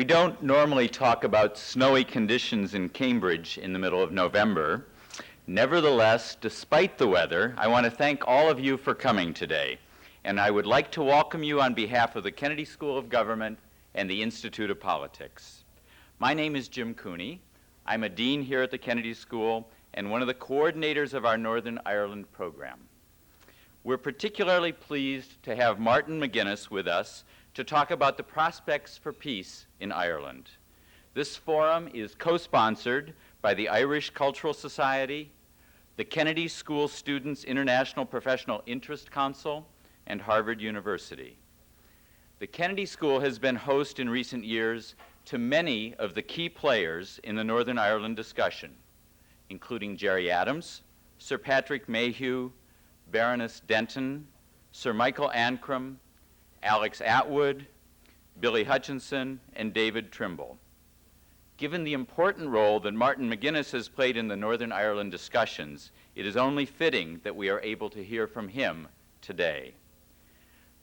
We don't normally talk about snowy conditions in Cambridge in the middle of November. Nevertheless, despite the weather, I want to thank all of you for coming today. And I would like to welcome you on behalf of the Kennedy School of Government and the Institute of Politics. My name is Jim Cooney. I'm a dean here at the Kennedy School and one of the coordinators of our Northern Ireland program. We're particularly pleased to have Martin Mcguinness with us to talk about the prospects for peace in Ireland. This forum is co-sponsored by the Irish Cultural Society, the Kennedy School Students International Professional Interest Council, and Harvard University. The Kennedy School has been host in recent years to many of the key players in the Northern Ireland discussion, including Gerry Adams, Sir Patrick Mayhew, Baroness Denton, Sir Michael Ancram, Alex Atwood, Billy Hutchinson, and David Trimble. Given the important role that Martin Mcguinness has played in the Northern Ireland discussions, it is only fitting that we are able to hear from him today.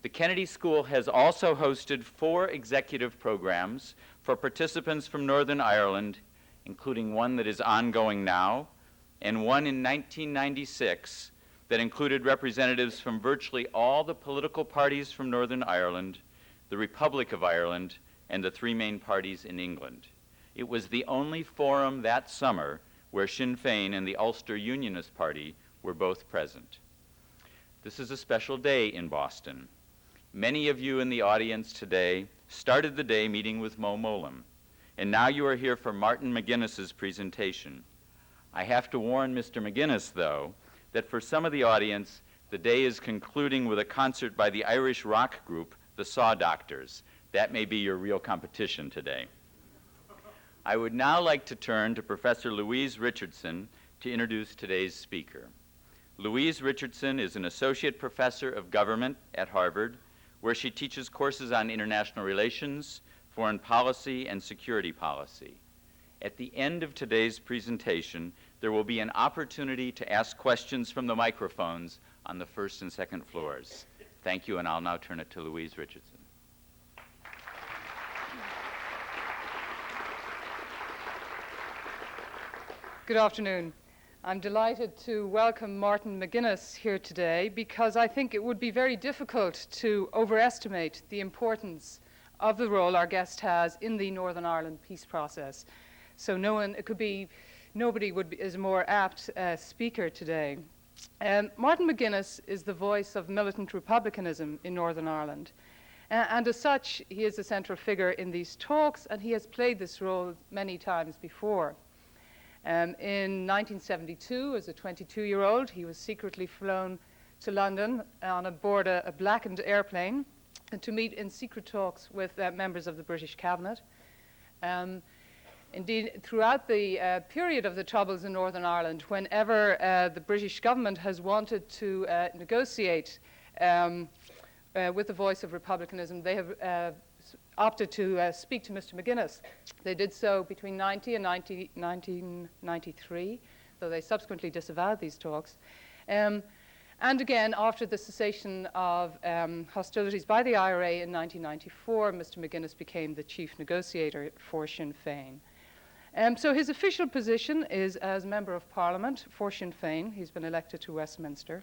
The Kennedy School has also hosted 4 executive programs for participants from Northern Ireland, including one that is ongoing now, and one in 1996 that included representatives from virtually all the political parties from Northern Ireland, the Republic of Ireland, and the 3 main parties in England. It was the only forum that summer where Sinn Féin and the Ulster Unionist Party were both present. This is a special day in Boston. Many of you in the audience today started the day meeting with Mo Mowlam, and now you are here for Martin Mcguinness's presentation. I have to warn Mr. Mcguinness, though, that for some of the audience, the day is concluding with a concert by the Irish rock group, the Saw Doctors. That may be your real competition today. I would now like to turn to Professor Louise Richardson to introduce today's speaker. Louise Richardson is an associate professor of government at Harvard, where she teaches courses on international relations, foreign policy, and security policy. At the end of today's presentation, there will be an opportunity to ask questions from the microphones on the first and second floors. Thank you, and I'll now turn it to Louise Richardson. Good afternoon. I'm delighted to welcome Martin Mcguinness here today because I think it would be very difficult to overestimate the importance of the role our guest has in the Northern Ireland peace process. So nobody is a more apt speaker today. Martin Mcguinness is the voice of militant republicanism in Northern Ireland. And as such, he is a central figure in these talks, and he has played this role many times before. In 1972, as a 22-year-old, he was secretly flown to London on board a blackened airplane to meet in secret talks with members of the British cabinet. Indeed, throughout the period of the Troubles in Northern Ireland, whenever the British government has wanted to negotiate with the voice of republicanism, they have opted to speak to Mr. Mcguinness. They did so between 1993, though they subsequently disavowed these talks. And again, after the cessation of hostilities by the IRA in 1994, Mr. Mcguinness became the chief negotiator for Sinn Féin. So his official position is as Member of Parliament for Sinn Féin. He's been elected to Westminster.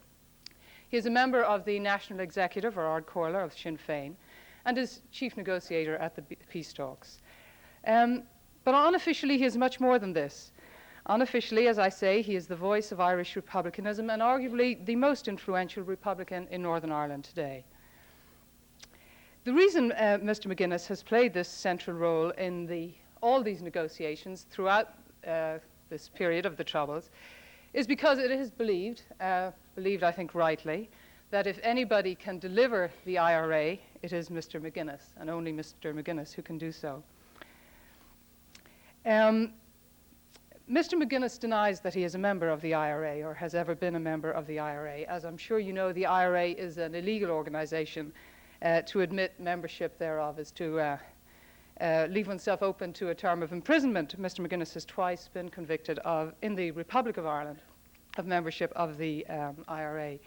He is a member of the National Executive, or Ard Comhairle, of Sinn Féin, and is chief negotiator at the peace talks. But unofficially, he is much more than this. Unofficially, as I say, he is the voice of Irish republicanism and arguably the most influential Republican in Northern Ireland today. The reason Mr. Mcguinness has played this central role in all these negotiations throughout this period of the Troubles is because it is believed I think rightly, that if anybody can deliver the IRA, it is Mr. Mcguinness, and only Mr. Mcguinness who can do so. Mr. Mcguinness denies that he is a member of the IRA or has ever been a member of the IRA. As I'm sure you know, the IRA is an illegal organization. To admit membership thereof is to leave oneself open to a term of imprisonment. Mr. Mcguinness has twice been convicted in the Republic of Ireland, of membership of the IRA.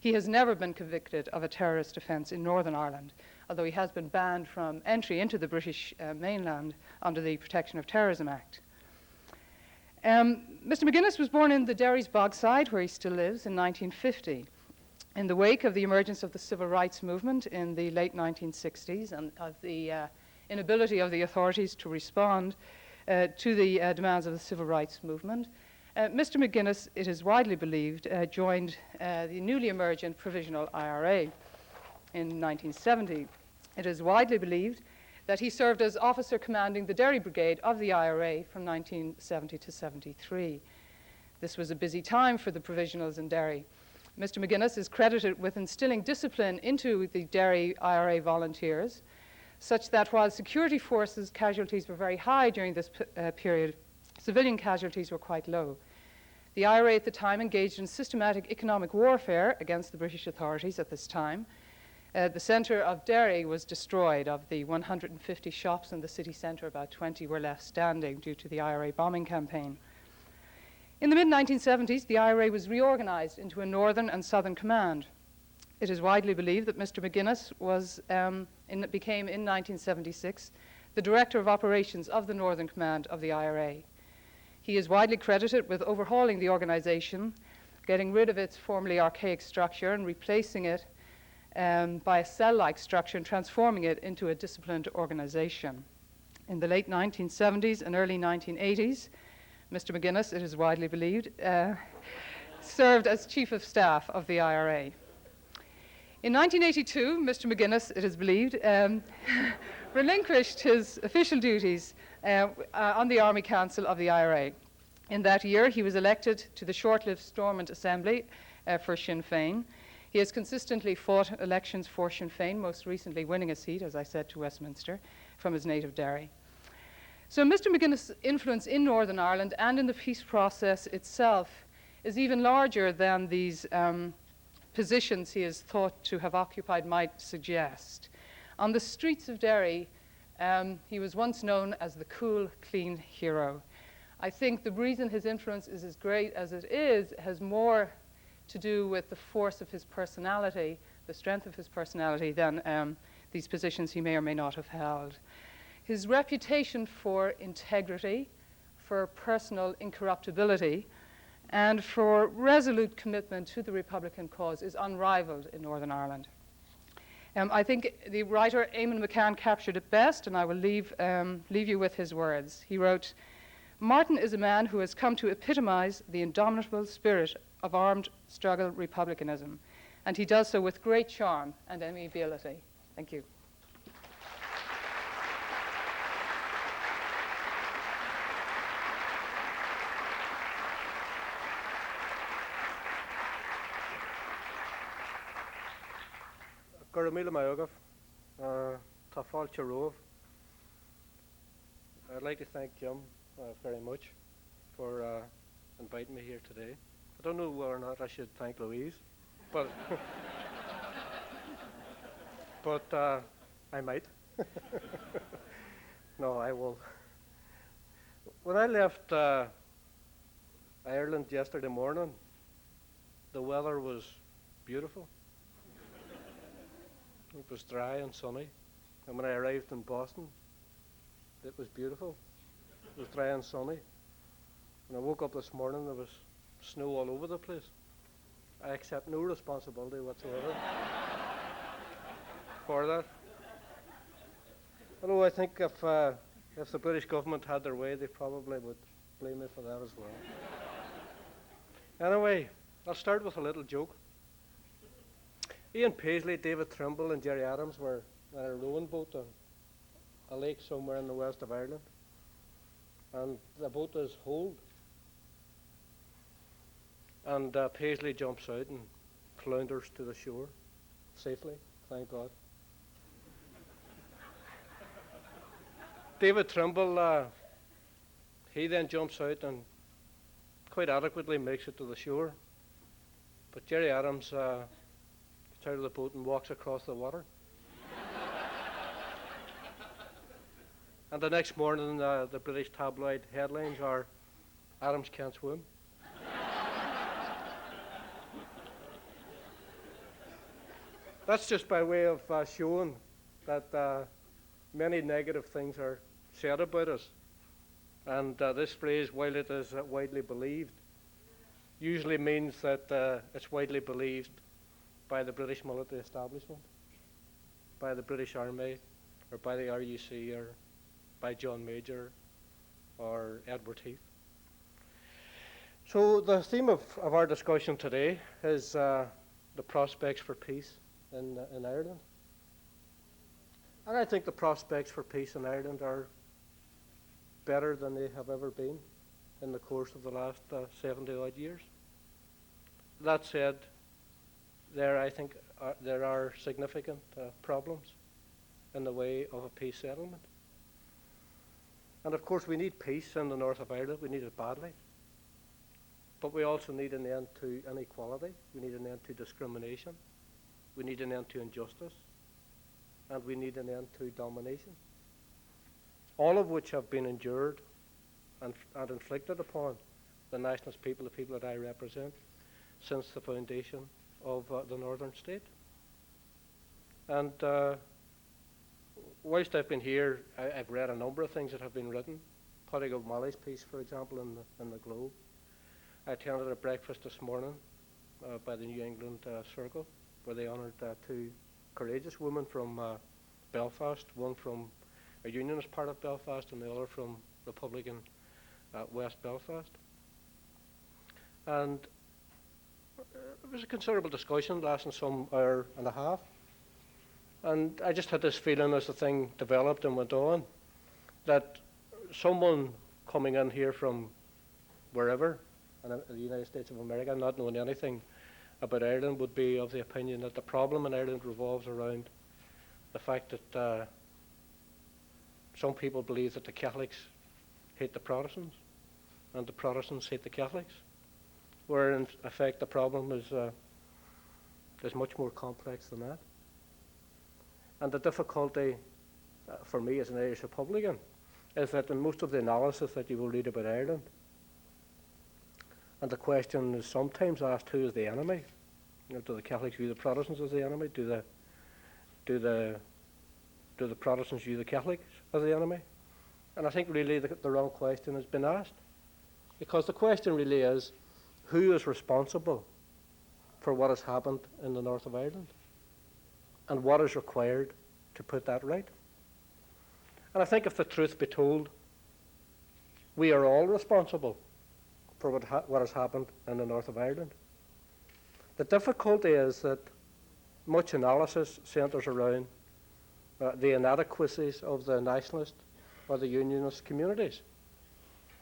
He has never been convicted of a terrorist offense in Northern Ireland. although he has been banned from entry into the British mainland under the Protection of Terrorism Act. Mr. Mcguinness was born in the Derry's Bogside, where he still lives, in 1950. In the wake of the emergence of the civil rights movement in the late 1960s and of the inability of the authorities to respond to the demands of the civil rights movement, Mr. Mcguinness, it is widely believed, joined the newly emergent Provisional IRA in 1970. It is widely believed that he served as officer commanding the Derry Brigade of the IRA from 1970 to 73. This was a busy time for the Provisionals in Derry. Mr. Mcguinness is credited with instilling discipline into the Derry IRA volunteers, such that while security forces casualties were very high during this period, civilian casualties were quite low. The IRA at the time engaged in systematic economic warfare against the British authorities at this time. The centre of Derry was destroyed. Of the 150 shops in the city centre, about 20 were left standing due to the IRA bombing campaign. In the mid-1970s, the IRA was reorganized into a Northern and Southern Command. It is widely believed that Mr. Mcguinness became, in 1976, the Director of Operations of the Northern Command of the IRA. He is widely credited with overhauling the organization, getting rid of its formerly archaic structure and replacing it by a cell-like structure and transforming it into a disciplined organization. In the late 1970s and early 1980s, Mr. Mcguinness, it is widely believed, served as Chief of Staff of the IRA. In 1982, Mr. Mcguinness, it is believed, relinquished his official duties on the Army Council of the IRA. In that year, he was elected to the short-lived Stormont Assembly for Sinn Féin. He has consistently fought elections for Sinn Féin, most recently winning a seat, as I said, to Westminster from his native Derry. So Mr. McGuinness' influence in Northern Ireland and in the peace process itself is even larger than these positions he is thought to have occupied might suggest. On the streets of Derry, he was once known as the cool, clean hero. I think the reason his influence is as great as it is has more to do with the force of his personality, the strength of his personality, than these positions he may or may not have held. His reputation for integrity, for personal incorruptibility, and for resolute commitment to the Republican cause is unrivaled in Northern Ireland. I think the writer Eamon McCann captured it best, and I will leave you with his words. He wrote, "Martin is a man who has come to epitomize the indomitable spirit of armed struggle republicanism, and he does so with great charm and amiability." Thank you. Garamila Mayogov, Tafal Charov. I'd like to thank Jim very much for inviting me here today. I don't know whether or not I should thank Louise, but I might. No, I will. When I left Ireland yesterday morning, the weather was beautiful. It was dry and sunny. And when I arrived in Boston, it was beautiful. It was dry and sunny. When I woke up this morning, there was snow all over the place. I accept no responsibility whatsoever for that. Although I think if the British government had their way, they probably would blame me for that as well. Anyway, I'll start with a little joke. Ian Paisley, David Trimble, and Jerry Adams were on a rowing boat on a lake somewhere in the west of Ireland. And the boat is holed. And Paisley jumps out and flounders to the shore safely, thank God. David Trimble, he then jumps out and quite adequately makes it to the shore. But Jerry Adams gets out of the boat and walks across the water. And the next morning, the British tabloid headlines are, "Adams can't swim." That's just by way of showing that many negative things are said about us. And this phrase, while it is widely believed, usually means that it's widely believed by the British military establishment, by the British Army, or by the RUC, or by John Major, or Edward Heath. So the theme of our discussion today is the prospects for peace in Ireland. And I think the prospects for peace in Ireland are better than they have ever been in the course of the last 70-odd years. That said, I think there are significant problems in the way of a peace settlement. And of course we need peace in the north of Ireland, we need it badly. But we also need an end to inequality, we need an end to discrimination, we need an end to injustice, and we need an end to domination. All of which have been endured and inflicted upon the nationalist people, the people that I represent, since the foundation of the northern state. And whilst I've been here, I've read a number of things that have been written. Paddy O'Malley's piece, for example, in the Globe. I attended a breakfast this morning by the New England Circle, where they honoured two courageous women from Belfast, one from a unionist part of Belfast and the other from Republican West Belfast. And it was a considerable discussion lasting some hour and a half. And I just had this feeling as the thing developed and went on that someone coming in here from wherever, in the United States of America, not knowing anything about Ireland, would be of the opinion that the problem in Ireland revolves around the fact that some people believe that the Catholics hate the Protestants and the Protestants hate the Catholics, where in effect the problem is much more complex than that. And the difficulty for me as an Irish Republican is that in most of the analysis that you will read about Ireland, and the question is sometimes asked, who is the enemy? Do the Catholics view the Protestants as the enemy? Do the Protestants view the Catholics as the enemy? And I think really the wrong question has been asked. Because the question really is, who is responsible for what has happened in the north of Ireland? And what is required to put that right? And I think if the truth be told, we are all responsible for what has happened in the north of Ireland. The difficulty is that much analysis centres around the inadequacies of the nationalist or the unionist communities.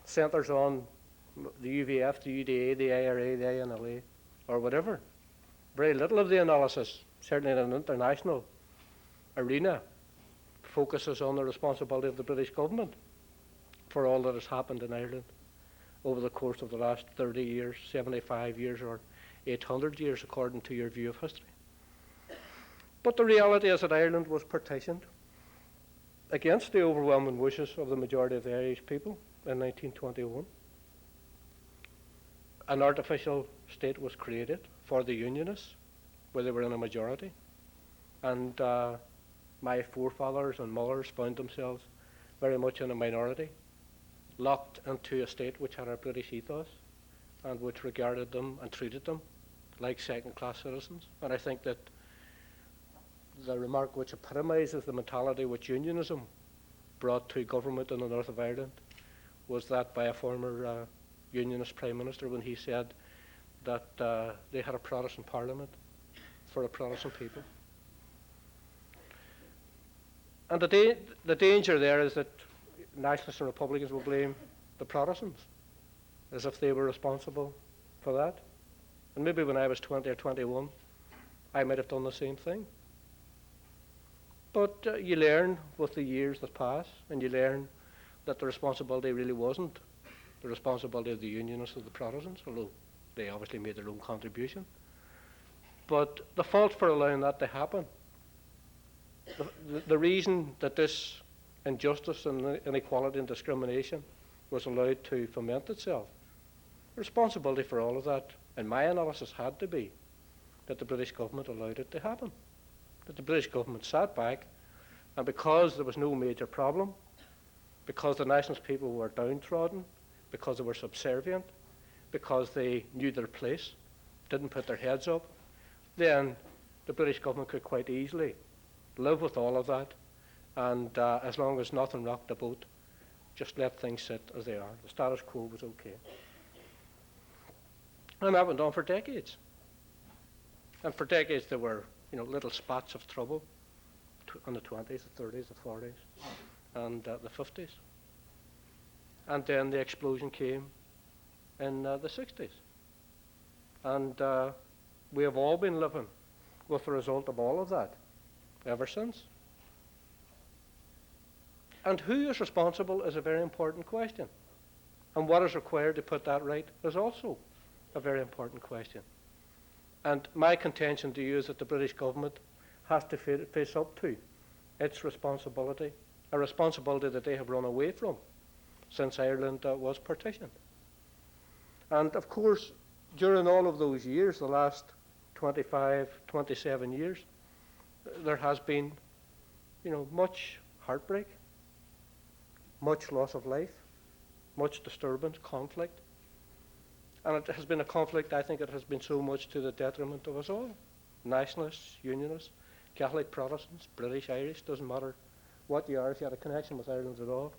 Centres on the UVF, the UDA, the IRA, the INLA, or whatever. Very little of the analysis, certainly in an international arena, focuses on the responsibility of the British government for all that has happened in Ireland over the course of the last 30 years, 75 years, or 800 years, according to your view of history. But the reality is that Ireland was partitioned against the overwhelming wishes of the majority of the Irish people in 1921. An artificial state was created for the Unionists, where they were in a majority. And my forefathers and mothers found themselves very much in a minority, locked into a state which had a British ethos and which regarded them and treated them like second-class citizens. And I think that the remark which epitomises the mentality which unionism brought to government in the north of Ireland was that by a former unionist prime minister, when he said that they had a Protestant parliament for a Protestant people. And the danger there is that nationalists and Republicans will blame the Protestants as if they were responsible for that. And maybe when I was 20 or 21, I might have done the same thing. But you learn with the years that pass, and you learn that the responsibility really wasn't the responsibility of the Unionists or the Protestants, although they obviously made their own contribution. But the fault for allowing that to happen, the reason that this injustice and inequality and discrimination was allowed to foment itself, the responsibility for all of that, in my analysis, had to be that the British government allowed it to happen. That the British government sat back And because there was no major problem, because the nationalist people were downtrodden, because they were subservient, because they knew their place, didn't put their heads up, then the British government could quite easily live with all of that, and as long as nothing rocked the boat, just let things sit as they are. The status quo was okay. And that went on for decades. And for decades there were, little spots of trouble in the 20s, the 30s, the 40s, and the 50s. And then the explosion came in the 60s. And we have all been living with the result of all of that ever since. And who is responsible is a very important question. And what is required to put that right is also a very important question. And my contention to you is that the British government has to face up to its responsibility, a responsibility that they have run away from since Ireland was partitioned. And of course, during all of those years, the last 25, 27 years, there has been, much heartbreak, much loss of life, much disturbance, conflict. And it has been a conflict, I think it has been so much to the detriment of us all. Nationalists, Unionists, Catholic Protestants, British, Irish, doesn't matter what you are, if you had a connection with Ireland at all,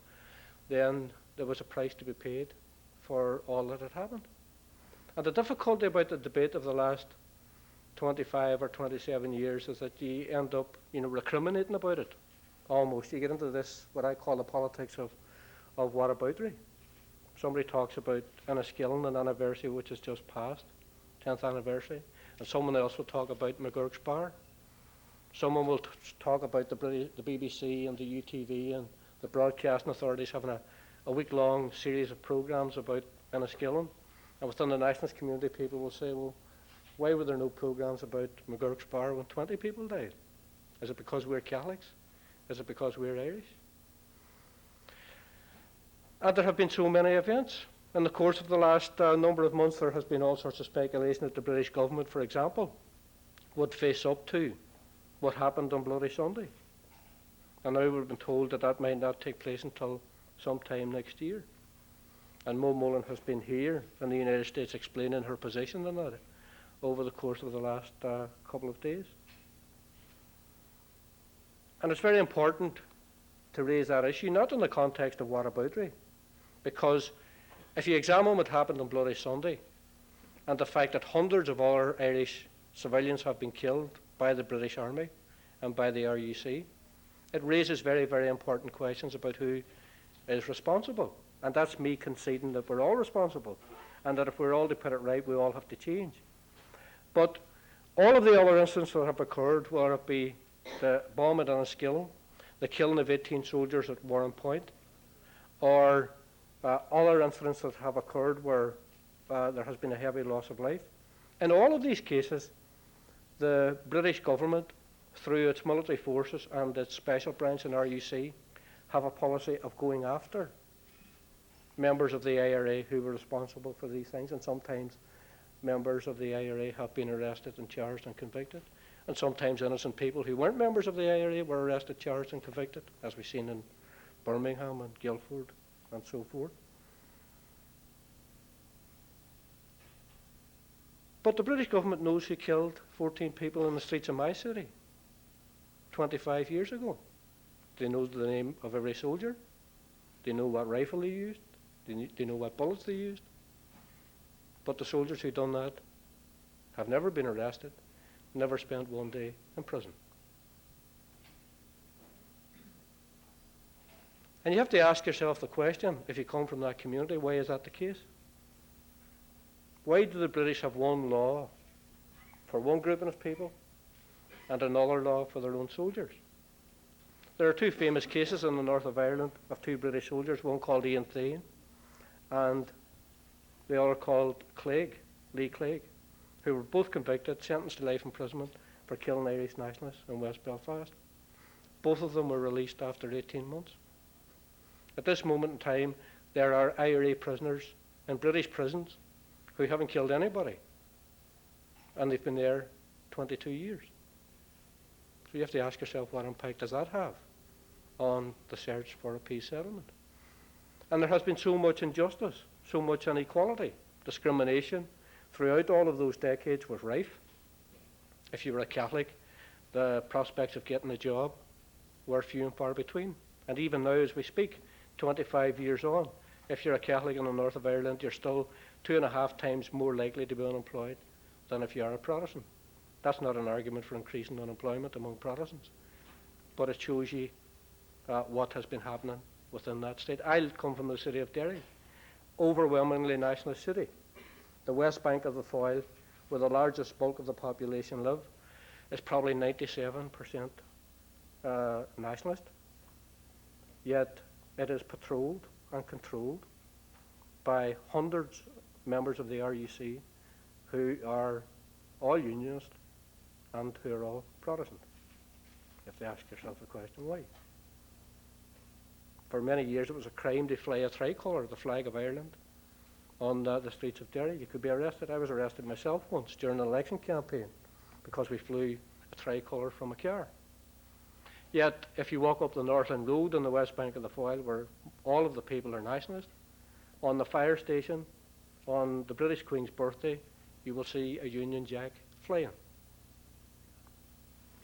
then there was a price to be paid for all that had happened. And the difficulty about the debate of the last 25 or 27 years is that you end up, recriminating about it, almost. You get into this, what I call the politics of whataboutery. Somebody talks about Enniskillen, an anniversary which has just passed, 10th anniversary, and someone else will talk about McGurk's Bar. Someone will talk about the BBC and the UTV and the broadcasting authorities having a week-long series of programmes about Enniskillen. And within the nationalist community, people will say, well, why were there no programmes about McGurk's Bar when 20 people died? Is it because we're Catholics? Is it because we're Irish? And there have been so many events. In the course of the last number of months, there has been all sorts of speculation that the British government, for example, would face up to what happened on Bloody Sunday. And now we've been told that that might not take place until sometime next year. And Mo Mullen has been here in the United States explaining her position on that over the course of the last couple of days. And it's very important to raise that issue, not in the context of whataboutery, because if you examine what happened on Bloody Sunday and the fact that hundreds of other Irish civilians have been killed by the British Army and by the RUC, it raises very, very important questions about who is responsible. And that's me conceding that we're all responsible, and that if we're all to put it right, we all have to change. But all of the other incidents that have occurred, whether it be the bomb at Enniskillen, the killing of 18 soldiers at Warren Point, or other incidents that have occurred where there has been a heavy loss of life, in all of these cases, the British government, through its military forces and its special branch in RUC, have a policy of going after members of the IRA who were responsible for these things, and sometimes members of the IRA have been arrested and charged and convicted, and sometimes innocent people who weren't members of the IRA were arrested, charged and convicted, as we've seen in Birmingham and Guildford and so forth. But the British government knows who killed 14 people in the streets of my city 25 years ago. They know the name of every soldier. They know what rifle they used. They know what bullets they used. But the soldiers who done that have never been arrested, never spent one day in prison. And you have to ask yourself the question, if you come from that community, why is that the case? Why do the British have one law for one grouping of people and another law for their own soldiers? There are two famous cases in the north of Ireland of two British soldiers, one called Ian Thane and the other called Lee Clegg, who were both convicted, sentenced to life imprisonment for killing Irish nationalists in West Belfast. Both of them were released after 18 months. At this moment in time, there are IRA prisoners in British prisons who haven't killed anybody, and they've been there 22 years. So you have to ask yourself, what impact does that have on the search for a peace settlement. And there has been so much injustice, so much inequality, discrimination throughout all of those decades was rife. If you were a Catholic, the prospects of getting a job were few and far between. And even now, as we speak, 25 years on, if you're a Catholic in the north of Ireland, you're still 2.5 times more likely to be unemployed than if you are a Protestant. That's not an argument for increasing unemployment among Protestants, but it shows you what has been happening within that state. I come from the city of Derry, overwhelmingly nationalist city. The west bank of the Foyle, where the largest bulk of the population live, is probably 97% nationalist. Yet it is patrolled and controlled by hundreds of members of the RUC who are all unionist and who are all Protestant. You have to ask yourself the question, why? For many years it was a crime to fly a tricolour, the flag of Ireland, on the streets of Derry. You could be arrested. I was arrested myself once during an election campaign because we flew a tricolour from a car. Yet, if you walk up the Northland Road on the west bank of the Foyle, where all of the people are nationalist, on the fire station, on the British Queen's birthday, you will see a Union Jack flying.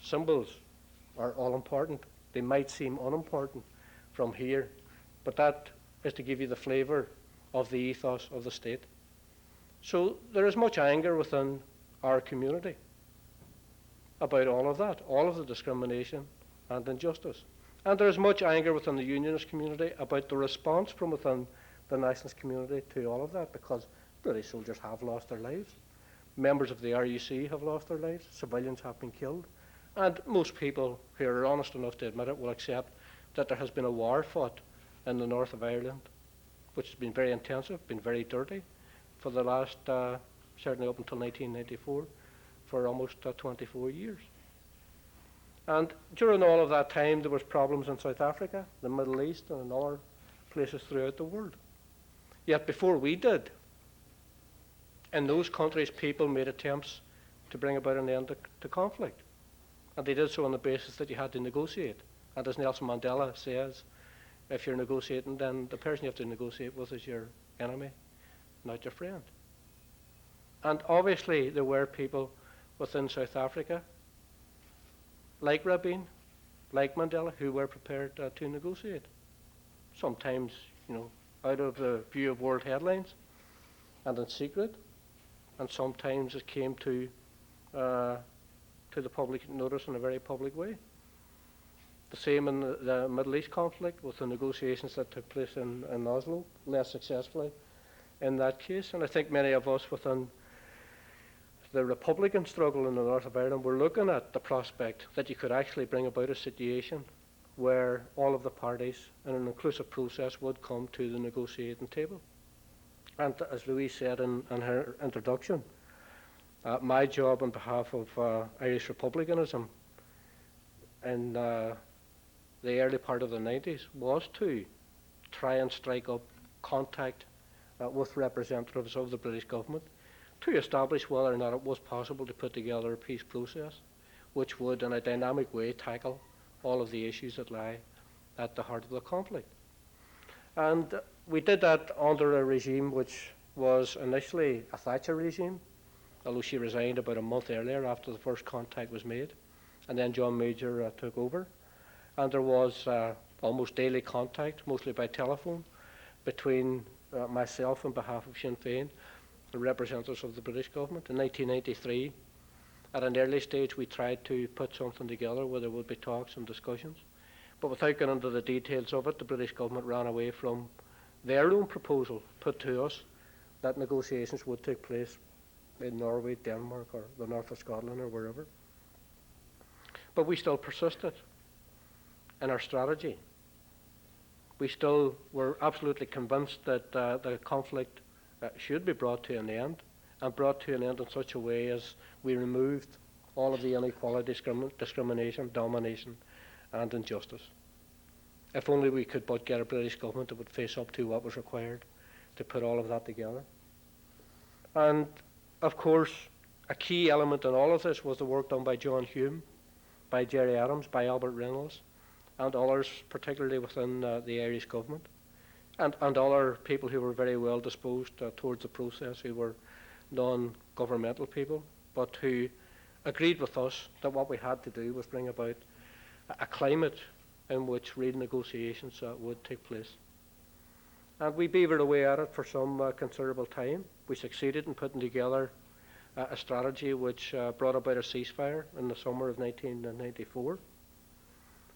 Symbols are all important. They might seem unimportant from here, but that is to give you the flavour of the ethos of the state. So there is much anger within our community about all of that, all of the discrimination and injustice. And there is much anger within the unionist community about the response from within the nationalist community to all of that, because British soldiers have lost their lives. Members of the RUC have lost their lives. Civilians have been killed. And most people who are honest enough to admit it will accept that there has been a war fought in the north of Ireland, which has been very intensive, been very dirty, for the last, certainly up until 1994, for almost 24 years. And during all of that time, there was problems in South Africa, the Middle East, and in other places throughout the world. Yet before we did, in those countries, people made attempts to bring about an end to conflict. And they did so on the basis that you had to negotiate. And as Nelson Mandela says, if you're negotiating, then the person you have to negotiate with is your enemy, not your friend. And obviously there were people within South Africa, like Rabin, like Mandela, who were prepared to negotiate. Sometimes, out of the view of world headlines and in secret, and sometimes it came to the public notice in a very public way. The same in the Middle East conflict with the negotiations that took place in Oslo, less successfully in that case. And I think many of us within the Republican struggle in the north of Ireland were looking at the prospect that you could actually bring about a situation where all of the parties in an inclusive process would come to the negotiating table. And as Louise said in her introduction, my job on behalf of Irish Republicanism in the early part of the 90s was to try and strike up contact with representatives of the British government to establish whether or not it was possible to put together a peace process which would in a dynamic way tackle all of the issues that lie at the heart of the conflict. And we did that under a regime which was initially a Thatcher regime, although she resigned about a month earlier after the first contact was made, and then John Major took over. And there was almost daily contact, mostly by telephone, between myself on behalf of Sinn Féin, the representatives of the British government. In 1993, at an early stage, we tried to put something together where there would be talks and discussions. But without going into the details of it, the British government ran away from their own proposal put to us that negotiations would take place in Norway, Denmark, or the north of Scotland, or wherever. But we still persisted in our strategy. We still were absolutely convinced that the conflict should be brought to an end, and brought to an end in such a way as we removed all of the inequality, discrimination, domination, and injustice. If only we could but get a British government that would face up to what was required to put all of that together. And of course, a key element in all of this was the work done by John Hume, by Gerry Adams, by Albert Reynolds, and others, particularly within the Irish government, and other people who were very well disposed towards the process, who were non-governmental people, but who agreed with us that what we had to do was bring about a climate in which real negotiations would take place. And we beavered away at it for some considerable time. We succeeded in putting together a strategy which brought about a ceasefire in the summer of 1994.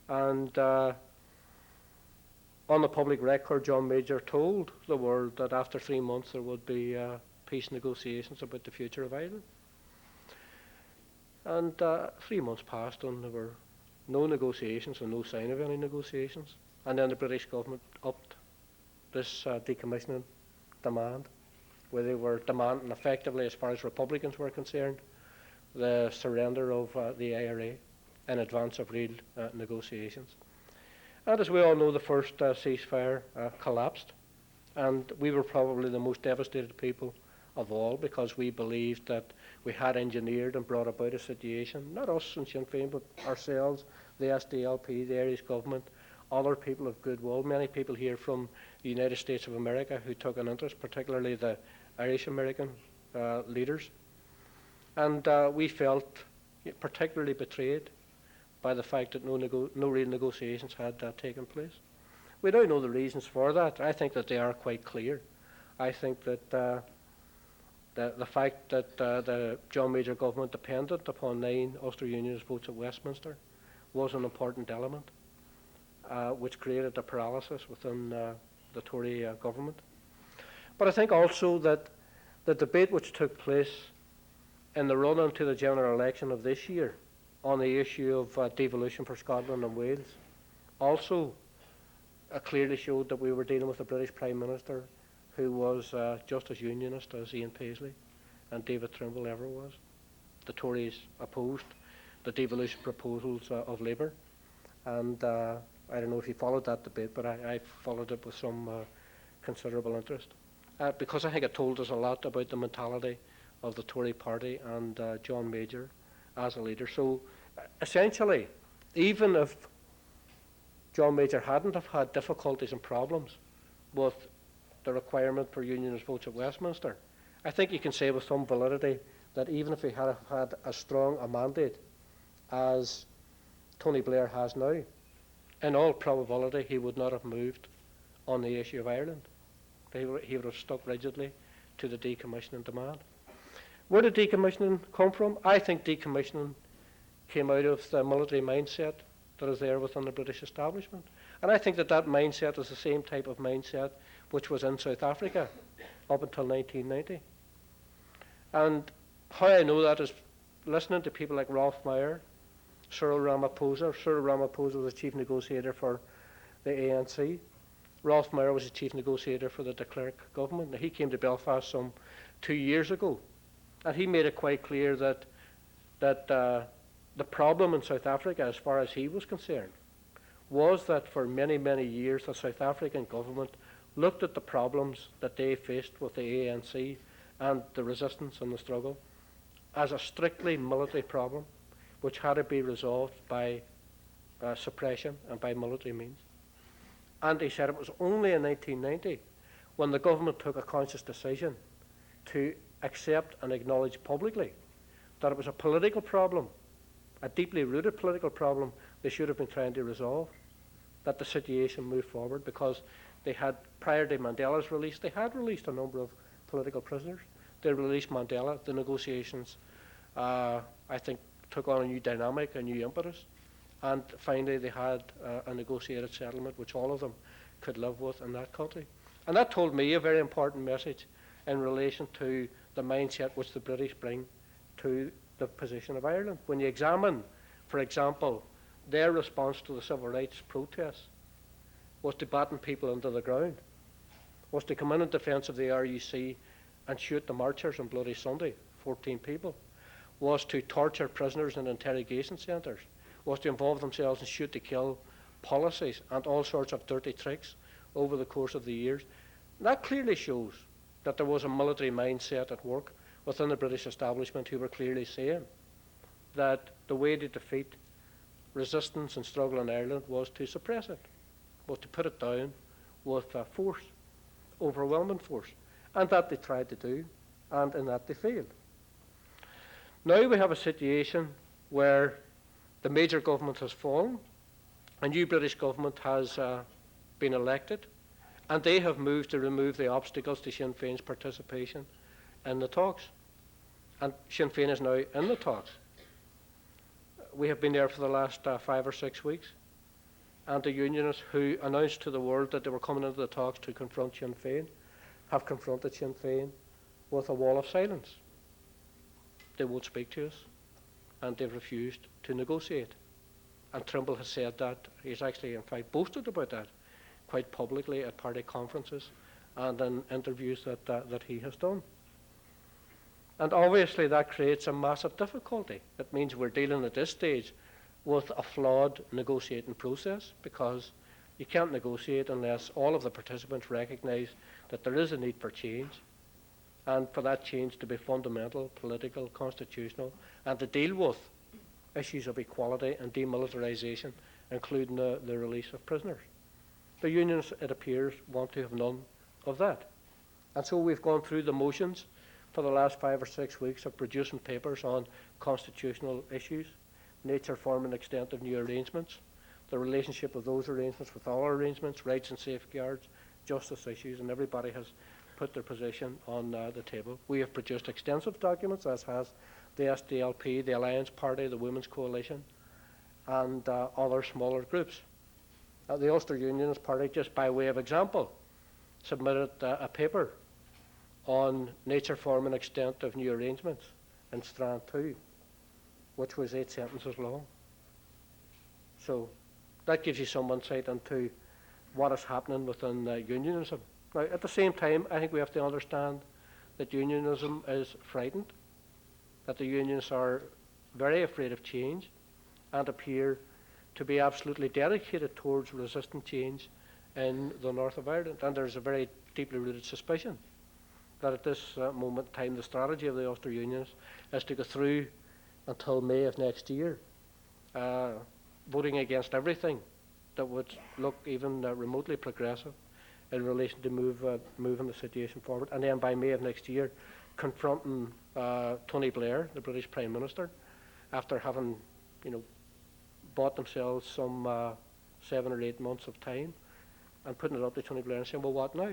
And on the public record, John Major told the world that after 3 months there would be peace negotiations about the future of Ireland. And 3 months passed and there were no negotiations and no sign of any negotiations. And then the British government upped this decommissioning demand, where they were demanding effectively, as far as Republicans were concerned, the surrender of the IRA in advance of real negotiations. And as we all know, the first ceasefire collapsed, and we were probably the most devastated people of all, because we believed that we had engineered and brought about a situation, not us in Sinn Féin, but ourselves, the SDLP, the Irish government, other people of goodwill, many people here from the United States of America who took an interest, particularly the Irish-American leaders. And we felt particularly betrayed by the fact that no real negotiations had taken place. We now know the reasons for that. I think that they are quite clear. I think that the fact that the John Major government depended upon 9 Ulster-Unionist votes at Westminster was an important element, which created a paralysis within the Tory government. But I think also that the debate which took place in the run-on to the general election of this year on the issue of devolution for Scotland and Wales also clearly showed that we were dealing with a British Prime Minister who was just as unionist as Ian Paisley and David Trimble ever was. The Tories opposed the devolution proposals of Labour, and I don't know if you followed that debate, but I followed it with some considerable interest, because I think it told us a lot about the mentality of the Tory party and John Major as a leader. So essentially, even if John Major hadn't have had difficulties and problems with the requirement for unionist votes at Westminster, I think you can say with some validity that even if he had had as strong a mandate as Tony Blair has now, in all probability he would not have moved on the issue of Ireland. He would have stuck rigidly to the decommissioning demand. Where did decommissioning come from? I think decommissioning came out of the military mindset that is there within the British establishment. And I think that that mindset is the same type of mindset which was in South Africa up until 1990. And how I know that is listening to people like Rolf Meyer, Cyril Ramaphosa. Cyril Ramaphosa was the chief negotiator for the ANC. Rolf Meyer was the chief negotiator for the de Klerk government. Now, he came to Belfast some 2 years ago, and he made it quite clear that the problem in South Africa, as far as he was concerned, was that for many, many years the South African government looked at the problems that they faced with the ANC and the resistance and the struggle as a strictly military problem, which had to be resolved by suppression and by military means. And he said it was only in 1990 when the government took a conscious decision to accept and acknowledge publicly that it was a political problem, a deeply rooted political problem they should have been trying to resolve, that the situation moved forward, because they had, prior to Mandela's release, they had released a number of political prisoners. They released Mandela. The negotiations, I think, took on a new dynamic, a new impetus, and finally they had a negotiated settlement which all of them could live with in that country. And that told me a very important message in relation to the mindset which the British bring to the position of Ireland. When you examine, for example, their response to the civil rights protests was to batten people into the ground, was to come in defence of the RUC and shoot the marchers on Bloody Sunday, 14 people, was to torture prisoners in interrogation centres, was to involve themselves in shoot-to-kill policies and all sorts of dirty tricks over the course of the years. That clearly shows that there was a military mindset at work within the British establishment, who were clearly saying that the way to defeat resistance and struggle in Ireland was to suppress it, was to put it down with force, overwhelming force. And that they tried to do, and in that they failed. Now we have a situation where the major government has fallen, a new British government has been elected, and they have moved to remove the obstacles to Sinn Féin's participation in the talks. And Sinn Féin is now in the talks. We have been there for the last 5 or 6 weeks, and the unionists who announced to the world that they were coming into the talks to confront Sinn Féin have confronted Sinn Féin with a wall of silence. They won't speak to us, and they've refused to negotiate. And Trimble has said that. He's actually, in fact, boasted about that quite publicly at party conferences and in interviews that he has done. And obviously that creates a massive difficulty. It means we're dealing at this stage with a flawed negotiating process, because you can't negotiate unless all of the participants recognise that there is a need for change, and for that change to be fundamental, political, constitutional, and to deal with issues of equality and demilitarisation, including the release of prisoners. The unions, it appears, want to have none of that. And so we've gone through the motions for the last 5 or 6 weeks of producing papers on constitutional issues, nature, form and extent of new arrangements, the relationship of those arrangements with all arrangements, rights and safeguards, justice issues, and everybody has put their position on the table. We have produced extensive documents, as has the SDLP, the Alliance Party, the Women's Coalition, and other smaller groups. The Ulster Unionist Party, just by way of example, submitted a paper on nature, form and extent of new arrangements in Strand 2, which was 8 sentences long. So that gives you some insight into what is happening within unionism. Now, at the same time, I think we have to understand that unionism is frightened, that the unions are very afraid of change and appear to be absolutely dedicated towards resisting change in the north of Ireland. And there's a very deeply rooted suspicion that at this moment in time, the strategy of the Ulster Unionists is to go through until May of next year, voting against everything that would look even remotely progressive in relation to moving the situation forward. And then by May of next year, confronting Tony Blair, the British Prime Minister, after having, bought themselves some 7 or 8 months of time, and putting it up to Tony Blair and saying, well, what now?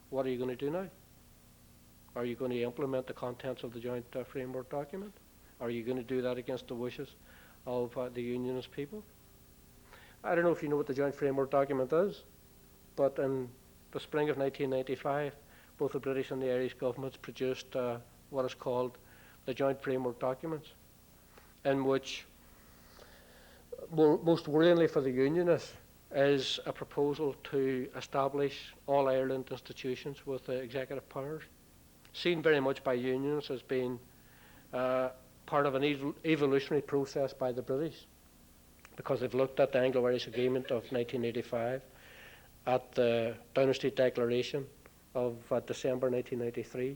What are you going to do now? Are you going to implement the contents of the joint framework document? Are you going to do that against the wishes of the unionist people? I don't know if you know what the joint framework document is, but in the spring of 1995, both the British and the Irish governments produced what is called the joint framework documents, in which, most worryingly for the unionists, is a proposal to establish all Ireland institutions with executive powers, seen very much by unions as being part of an evolutionary process by the British, because they've looked at the Anglo-Irish Agreement of 1985, at the Downing Street Declaration of December 1993,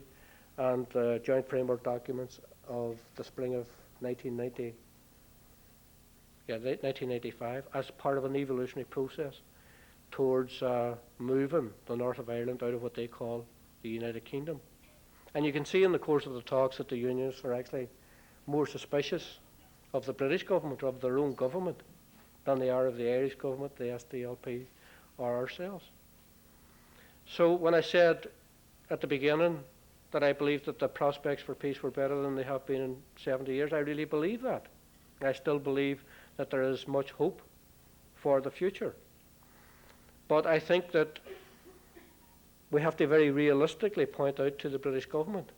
and the joint framework documents of the spring of 1985, as part of an evolutionary process towards moving the north of Ireland out of what they call the United Kingdom. And you can see in the course of the talks that the unions are actually more suspicious of the British government, of their own government, than they are of the Irish government, the SDLP, or ourselves. So when I said at the beginning that I believed that the prospects for peace were better than they have been in 70 years, I really believe that. I still believe that there is much hope for the future. But I think that we have to very realistically point out to the British government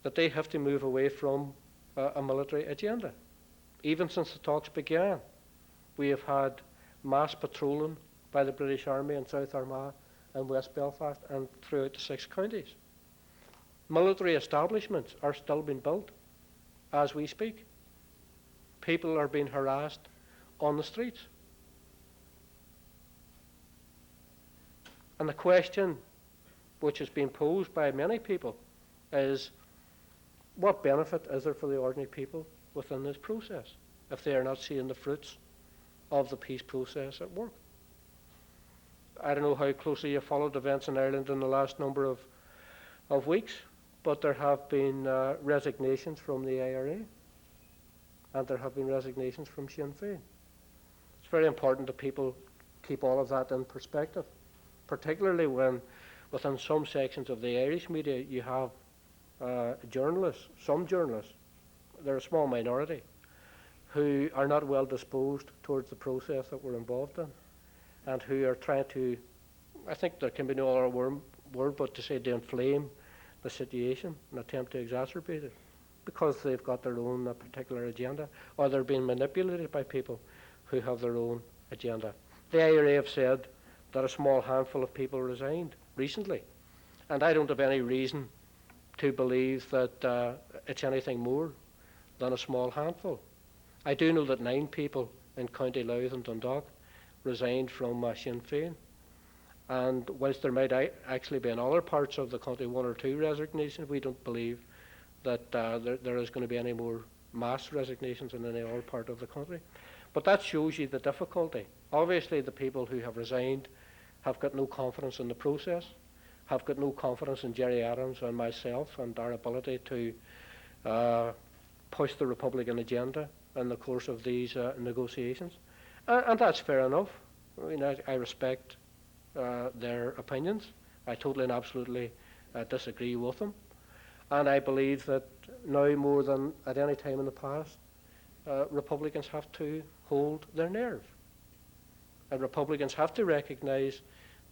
that they have to move away from a military agenda. Even since the talks began, we have had mass patrolling by the British Army in South Armagh and West Belfast and throughout the 6 counties. Military establishments are still being built as we speak. People are being harassed on the streets. And the question which is being posed by many people is, what benefit is there for the ordinary people within this process if they are not seeing the fruits of the peace process at work. I don't know how closely you followed events in Ireland in the last number of weeks, but there have been resignations from the IRA, and there have been resignations from Sinn Féin. It's very important that people keep all of that in perspective, particularly when within some sections of the Irish media you have journalists, some journalists, they're a small minority, who are not well disposed towards the process that we're involved in, and who are trying to, I think there can be no other word but to say to inflame the situation and attempt to exacerbate it, because they've got their own particular agenda, or they're being manipulated by people who have their own agenda. The IRA have said that a small handful of people resigned recently, and I don't have any reason to believe that it's anything more than a small handful. I do know that 9 people in County Louth and Dundalk resigned from Sinn Féin, and whilst there might actually be in other parts of the country 1 or 2 resignations, we don't believe that there is going to be any more mass resignations in any other part of the country. But that shows you the difficulty. Obviously the people who have resigned have got no confidence in the process, have got no confidence in Gerry Adams and myself and our ability to push the Republican agenda in the course of these negotiations. And that's fair enough. I mean, I respect their opinions. I totally and absolutely disagree with them. And I believe that now more than at any time in the past, Republicans have to hold their nerve. And Republicans have to recognise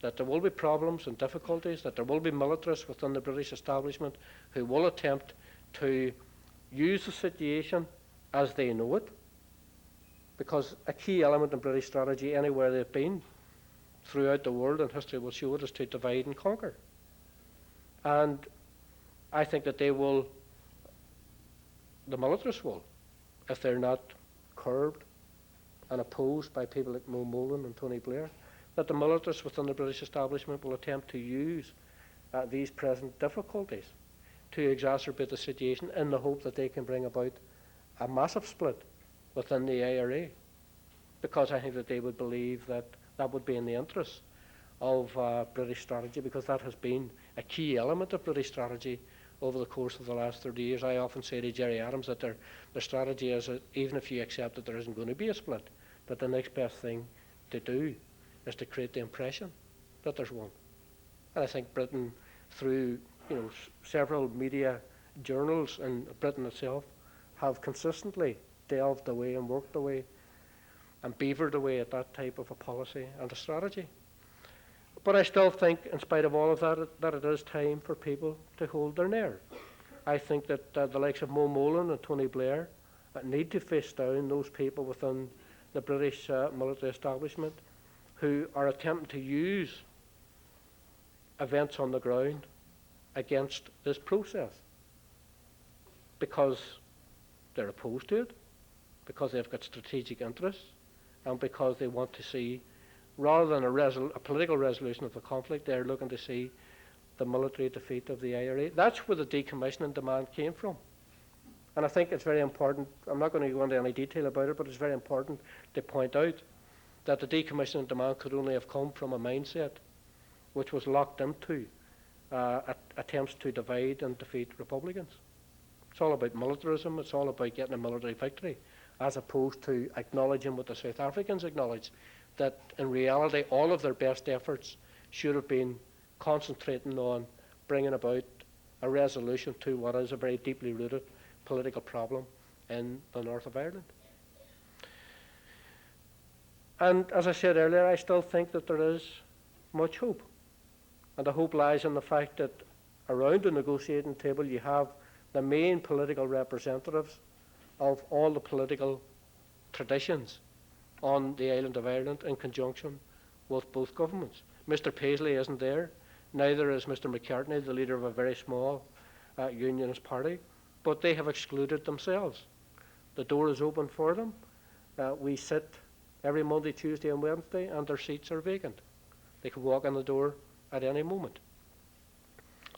that there will be problems and difficulties, that there will be militarists within the British establishment who will attempt to use the situation as they know it, because a key element in British strategy anywhere they've been throughout the world, and history will show it, is to divide and conquer. And I think that they will, the militarists will, if they're not curbed and opposed by people like Mo Molan and Tony Blair, that the militarists within the British establishment will attempt to use these present difficulties to exacerbate the situation in the hope that they can bring about a massive split within the IRA, because I think that they would believe that that would be in the interests of British strategy, because that has been a key element of British strategy over the course of the last 30 years. I often say to Gerry Adams that their strategy is that even if you accept that there isn't going to be a split, that the next best thing to do is to create the impression that there's one. And I think Britain, through several media journals and Britain itself, have consistently delved away and worked away and beavered away at that type of a policy and a strategy. But I still think, in spite of all of that, that it is time for people to hold their nerve. I think that the likes of Mo Molan and Tony Blair need to face down those people within the British military establishment who are attempting to use events on the ground against this process, because they're opposed to it, because they've got strategic interests, and because they want to see, rather than a political resolution of the conflict, they're looking to see the military defeat of the IRA. That's where the decommissioning demand came from. And I think it's very important, I'm not going to go into any detail about it, but it's very important to point out that the decommissioning demand could only have come from a mindset which was locked into attempts to divide and defeat Republicans. It's all about militarism, it's all about getting a military victory, as opposed to acknowledging what the South Africans acknowledged, that in reality all of their best efforts should have been concentrating on bringing about a resolution to what is a very deeply rooted political problem in the north of Ireland. And as I said earlier, I still think that there is much hope. And the hope lies in the fact that around the negotiating table you have the main political representatives of all the political traditions on the island of Ireland in conjunction with both governments. Mr. Paisley isn't there, neither is Mr. McCartney, the leader of a very small unionist party, but they have excluded themselves. The door is open for them. We sit every Monday, Tuesday and Wednesday, and their seats are vacant. They can walk in the door at any moment.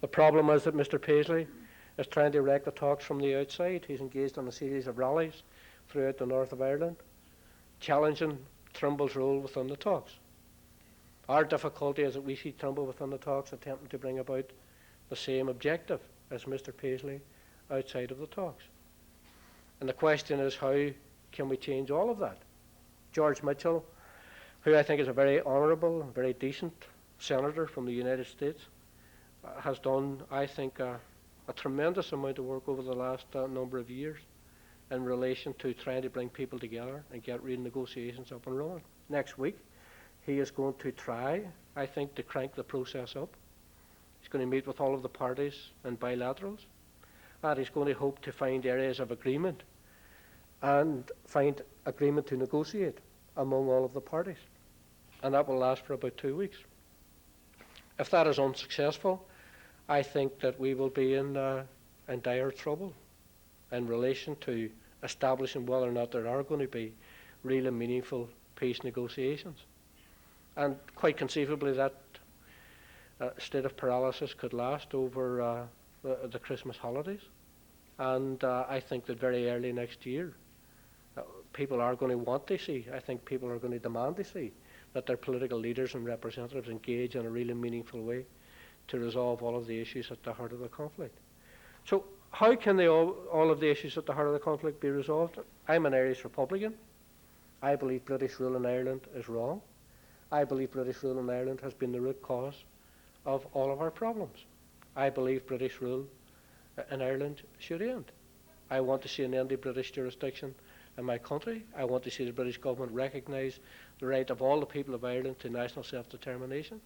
The problem is that Mr. Paisley is trying to erect the talks from the outside. He's engaged in a series of rallies throughout the north of Ireland, challenging Trimble's role within the talks. Our difficulty is that we see Trimble within the talks attempting to bring about the same objective as Mr. Paisley outside of the talks. And the question is, how can we change all of that? George Mitchell, who I think is a very honourable and very decent senator from the United States, has done, I think, a tremendous amount of work over the last number of years in relation to trying to bring people together and get real negotiations up and running. Next week, he is going to try, I think, to crank the process up. He's going to meet with all of the parties in bilaterals, and he's going to hope to find areas of agreement and find agreement to negotiate among all of the parties. And that will last for about 2 weeks. If that is unsuccessful, I think that we will be in dire trouble in relation to establishing whether or not there are going to be real and meaningful peace negotiations. And quite conceivably that state of paralysis could last over the Christmas holidays. And I think that very early next year, people are going to want to see, I think people are going to demand to see, that their political leaders and representatives engage in a really meaningful way to resolve all of the issues at the heart of the conflict. So how can all of the issues at the heart of the conflict be resolved? I'm an Irish Republican. I believe British rule in Ireland is wrong. I believe British rule in Ireland has been the root cause of all of our problems. I believe British rule in Ireland should end. I want to see an end to British jurisdiction in my country. I want to see the British government recognise the right of all the people of Ireland to national self-determination.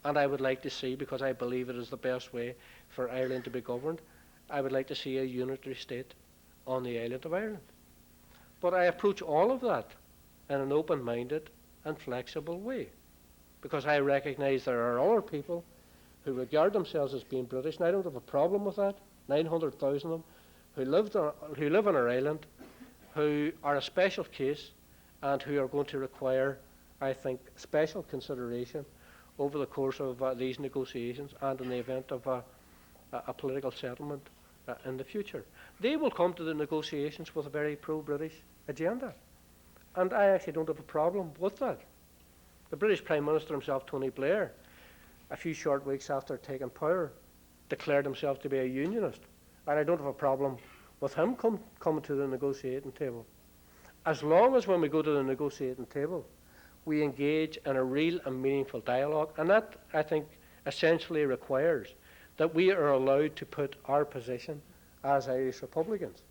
And I would like to see, because I believe it is the best way for Ireland to be governed, I would like to see a unitary state on the island of Ireland. But I approach all of that in an open-minded and flexible way, because I recognise there are other people who regard themselves as being British, and I don't have a problem with that, 900,000 of them, who live on our island, who are a special case and who are going to require, I think, special consideration over the course of these negotiations and in the event of a political settlement in the future. They will come to the negotiations with a very pro-British agenda, and I actually don't have a problem with that. The British Prime Minister himself, Tony Blair, a few short weeks after taking power, declared himself to be a unionist, and I don't have a problem with him coming to the negotiating table. As long as when we go to the negotiating table, we engage in a real and meaningful dialogue, and that, I think, essentially requires that we are allowed to put our position as Irish Republicans,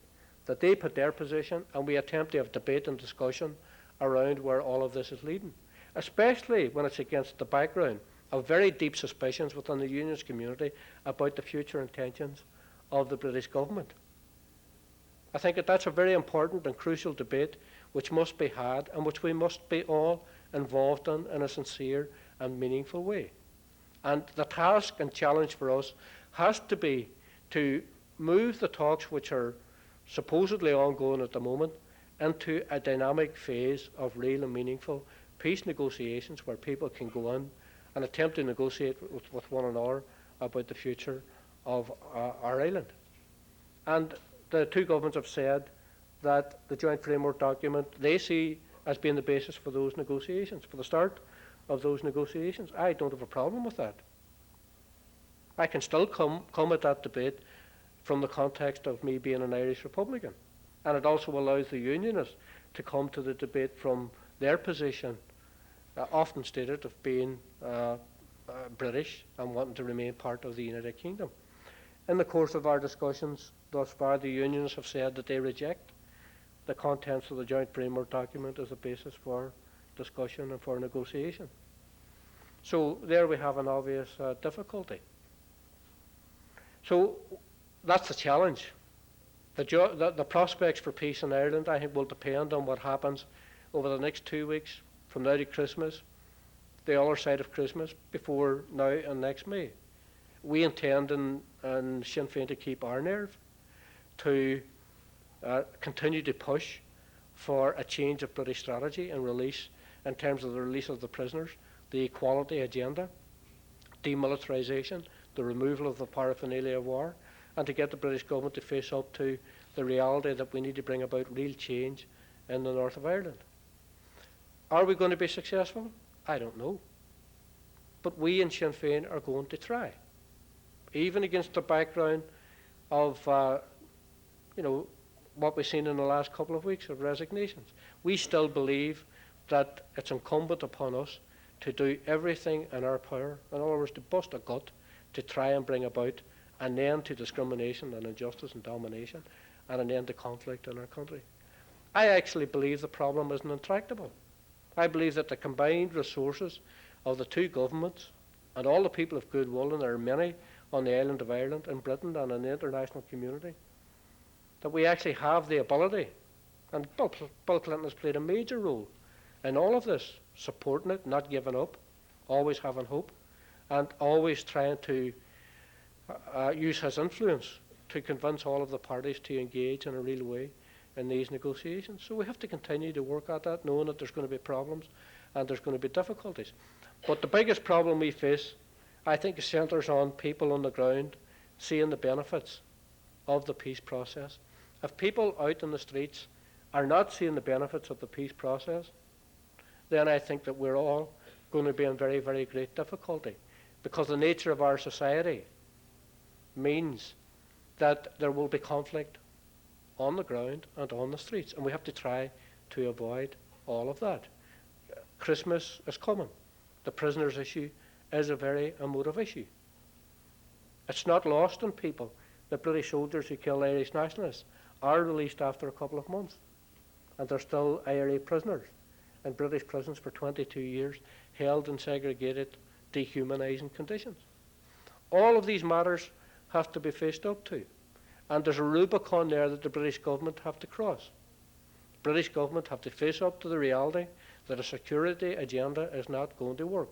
that they put their position, and we attempt to have debate and discussion around where all of this is leading, especially when it's against the background of very deep suspicions within the unionist community about the future intentions of the British government. I think that that's a very important and crucial debate which must be had and which we must be all involved in a sincere and meaningful way. And the task and challenge for us has to be to move the talks which are supposedly ongoing at the moment into a dynamic phase of real and meaningful peace negotiations where people can go in and attempt to negotiate with one another about the future of our island. And the two governments have said that the joint framework document they see as being the basis for those negotiations, for the start of those negotiations. I don't have a problem with that. I can still come at that debate from the context of me being an Irish Republican. And it also allows the Unionists to come to the debate from their position, often stated of being British and wanting to remain part of the United Kingdom. In the course of our discussions thus far, the Unionists have said that they reject the contents of the joint framework document as a basis for discussion and for negotiation. So there we have an obvious difficulty. So that's the challenge. The prospects for peace in Ireland, I think, will depend on what happens over the next 2 weeks from now to Christmas, the other side of Christmas, before now and next May. We intend in Sinn Féin to keep our nerve, to continue to push for a change of British strategy and release, in terms of the release of the prisoners, the equality agenda, demilitarisation, the removal of the paraphernalia of war, and to get the British government to face up to the reality that we need to bring about real change in the north of Ireland. Are we going to be successful? I don't know. But we in Sinn Féin are going to try. Even against the background of, what we've seen in the last couple of weeks of resignations. We still believe that it's incumbent upon us to do everything in our power, in other words, to bust a gut, to try and bring about an end to discrimination and injustice and domination, and an end to conflict in our country. I actually believe the problem isn't intractable. I believe that the combined resources of the two governments and all the people of goodwill, and there are many on the island of Ireland, in Britain and in the international community, that we actually have the ability, and Bill Clinton has played a major role in all of this, supporting it, not giving up, always having hope, and always trying to use his influence to convince all of the parties to engage in a real way in these negotiations. So we have to continue to work at that, knowing that there's going to be problems and there's going to be difficulties. But the biggest problem we face, I think, centres on people on the ground seeing the benefits of the peace process. If people out in the streets are not seeing the benefits of the peace process, then I think that we're all going to be in very, very great difficulty, because the nature of our society means that there will be conflict on the ground and on the streets, and we have to try to avoid all of that. Christmas is coming. The prisoners issue is a very emotive issue. It's not lost on people that British soldiers who killed Irish nationalists are released after a couple of months, and they're still IRA prisoners in British prisons for 22 years, held in segregated, dehumanising conditions. All of these matters have to be faced up to, and there's a Rubicon there that the British government have to cross. The British government have to face up to the reality that a security agenda is not going to work,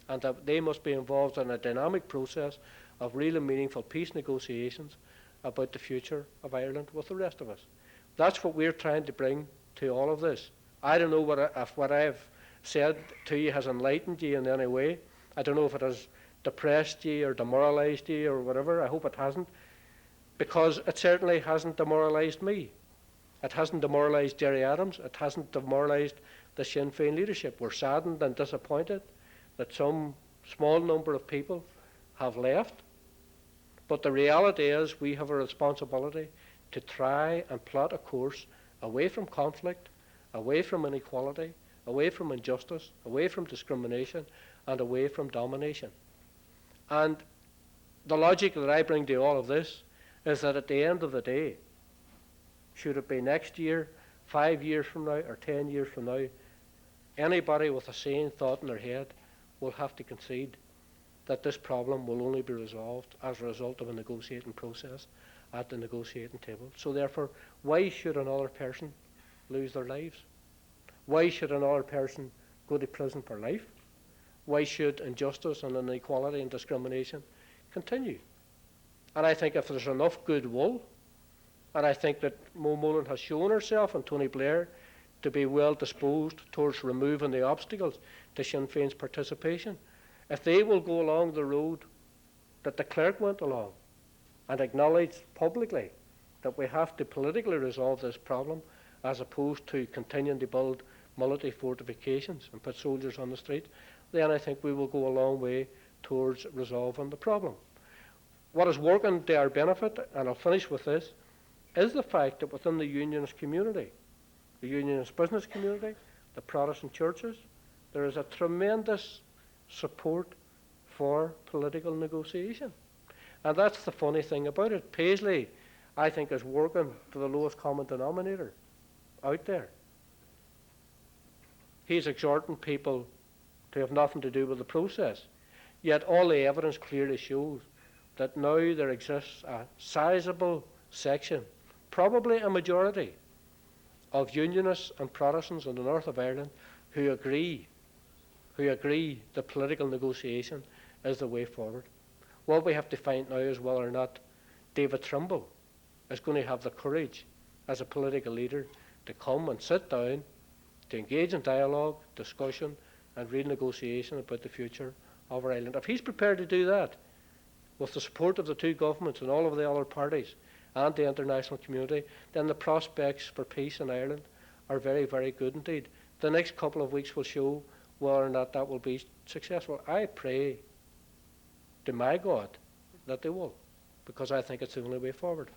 and that they must be involved in a dynamic process of real and meaningful peace negotiations about the future of Ireland with the rest of us. That's what we're trying to bring to all of this. I don't know if what I've said to you has enlightened you in any way. I don't know if it has depressed you or demoralised you or whatever. I hope it hasn't, because it certainly hasn't demoralised me. It hasn't demoralised Jerry Adams. It hasn't demoralised the Sinn Féin leadership. We're saddened and disappointed that some small number of people have left. But the reality is we have a responsibility to try and plot a course away from conflict, away from inequality, away from injustice, away from discrimination, and away from domination. And the logic that I bring to all of this is that at the end of the day, should it be next year, 5 years from now, or 10 years from now, anybody with a sane thought in their head will have to concede that this problem will only be resolved as a result of a negotiating process at the negotiating table. So therefore, why should another person lose their lives? Why should another person go to prison for life? Why should injustice and inequality and discrimination continue? And I think if there's enough goodwill, and I think that Mo Molan has shown herself and Tony Blair to be well disposed towards removing the obstacles to Sinn Féin's participation, if they will go along the road that the clerk went along and acknowledge publicly that we have to politically resolve this problem as opposed to continuing to build military fortifications and put soldiers on the street, then I think we will go a long way towards resolving the problem. What is working to our benefit, and I'll finish with this, is the fact that within the unionist community, the unionist business community, the Protestant churches, there is a tremendous support for political negotiation. And that's the funny thing about it. Paisley, I think, is working to the lowest common denominator out there. He's exhorting people to have nothing to do with the process. Yet all the evidence clearly shows that now there exists a sizable section, probably a majority, of Unionists and Protestants in the north of Ireland who agree that political negotiation is the way forward. What we have to find now is whether or not David Trimble is going to have the courage as a political leader to come and sit down, to engage in dialogue, discussion, and real negotiation about the future of our island. If he's prepared to do that, with the support of the two governments and all of the other parties and the international community, then the prospects for peace in Ireland are very, very good indeed. The next couple of weeks will show whether or not that will be successful. I pray to my God that they will, because I think it's the only way forward.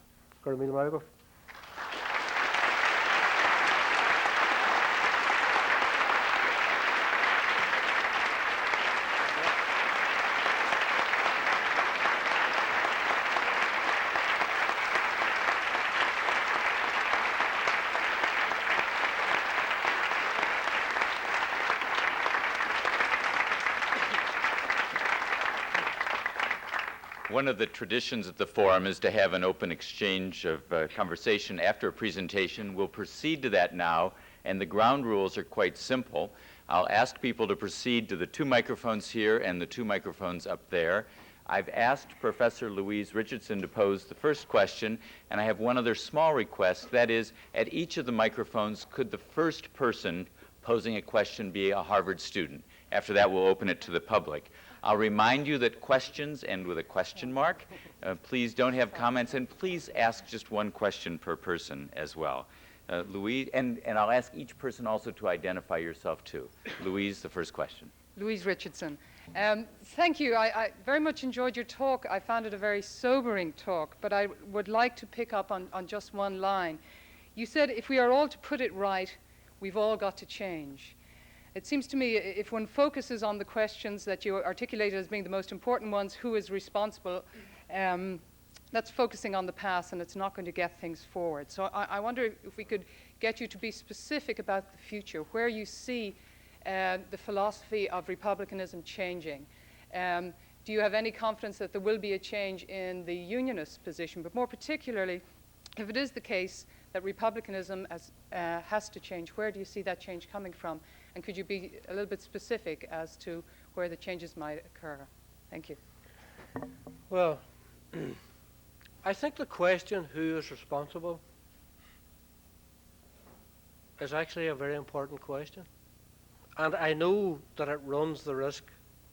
One of the traditions at the forum is to have an open exchange of conversation after a presentation. We'll proceed to that now, and the ground rules are quite simple. I'll ask people to proceed to the 2 microphones here and the 2 microphones up there. I've asked Professor Louise Richardson to pose the first question, and I have one other small request. That is, at each of the microphones, could the first person posing a question be a Harvard student? After that, we'll open it to the public. I'll remind you that questions end with a question mark. Please don't have comments, and please ask just 1 question per person as well. Louise, and I'll ask each person also to identify yourself too. Louise, the first question. Louise Richardson. Thank you. I very much enjoyed your talk. I found it a very sobering talk, but I would like to pick up on just one line. You said, if we are all to put it right, we've all got to change. It seems to me if one focuses on the questions that you articulated as being the most important ones, who is responsible, that's focusing on the past, and it's not going to get things forward. So I wonder if we could get you to be specific about the future, where you see the philosophy of republicanism changing. Do you have any confidence that there will be a change in the unionist position? But more particularly, if it is the case that republicanism has to change, where do you see that change coming from? And could you be a little bit specific as to where the changes might occur? Thank you. Well, I think the question, who is responsible, is actually a very important question. And I know that it runs the risk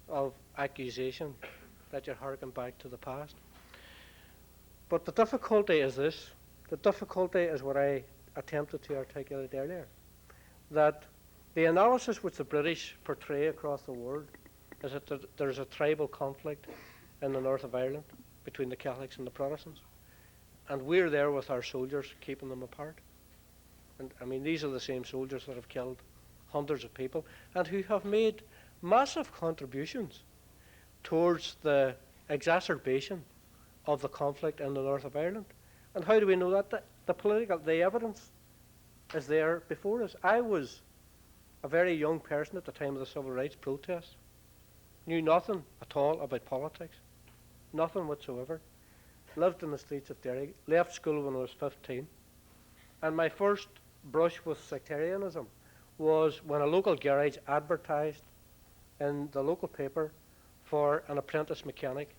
of accusation that you're harking back to the past. But the difficulty is this. The difficulty is what I attempted to articulate earlier, that the analysis which the British portray across the world is that there's a tribal conflict in the north of Ireland between the Catholics and the Protestants. And we're there with our soldiers, keeping them apart. And I mean, these are the same soldiers that have killed hundreds of people and who have made massive contributions towards the exacerbation of the conflict in the north of Ireland. And how do we know that? The evidence is there before us. I was a very young person at the time of the civil rights protests, knew nothing at all about politics, nothing whatsoever, lived in the streets of Derry, left school when I was 15, and my first brush with sectarianism was when a local garage advertised in the local paper for an apprentice mechanic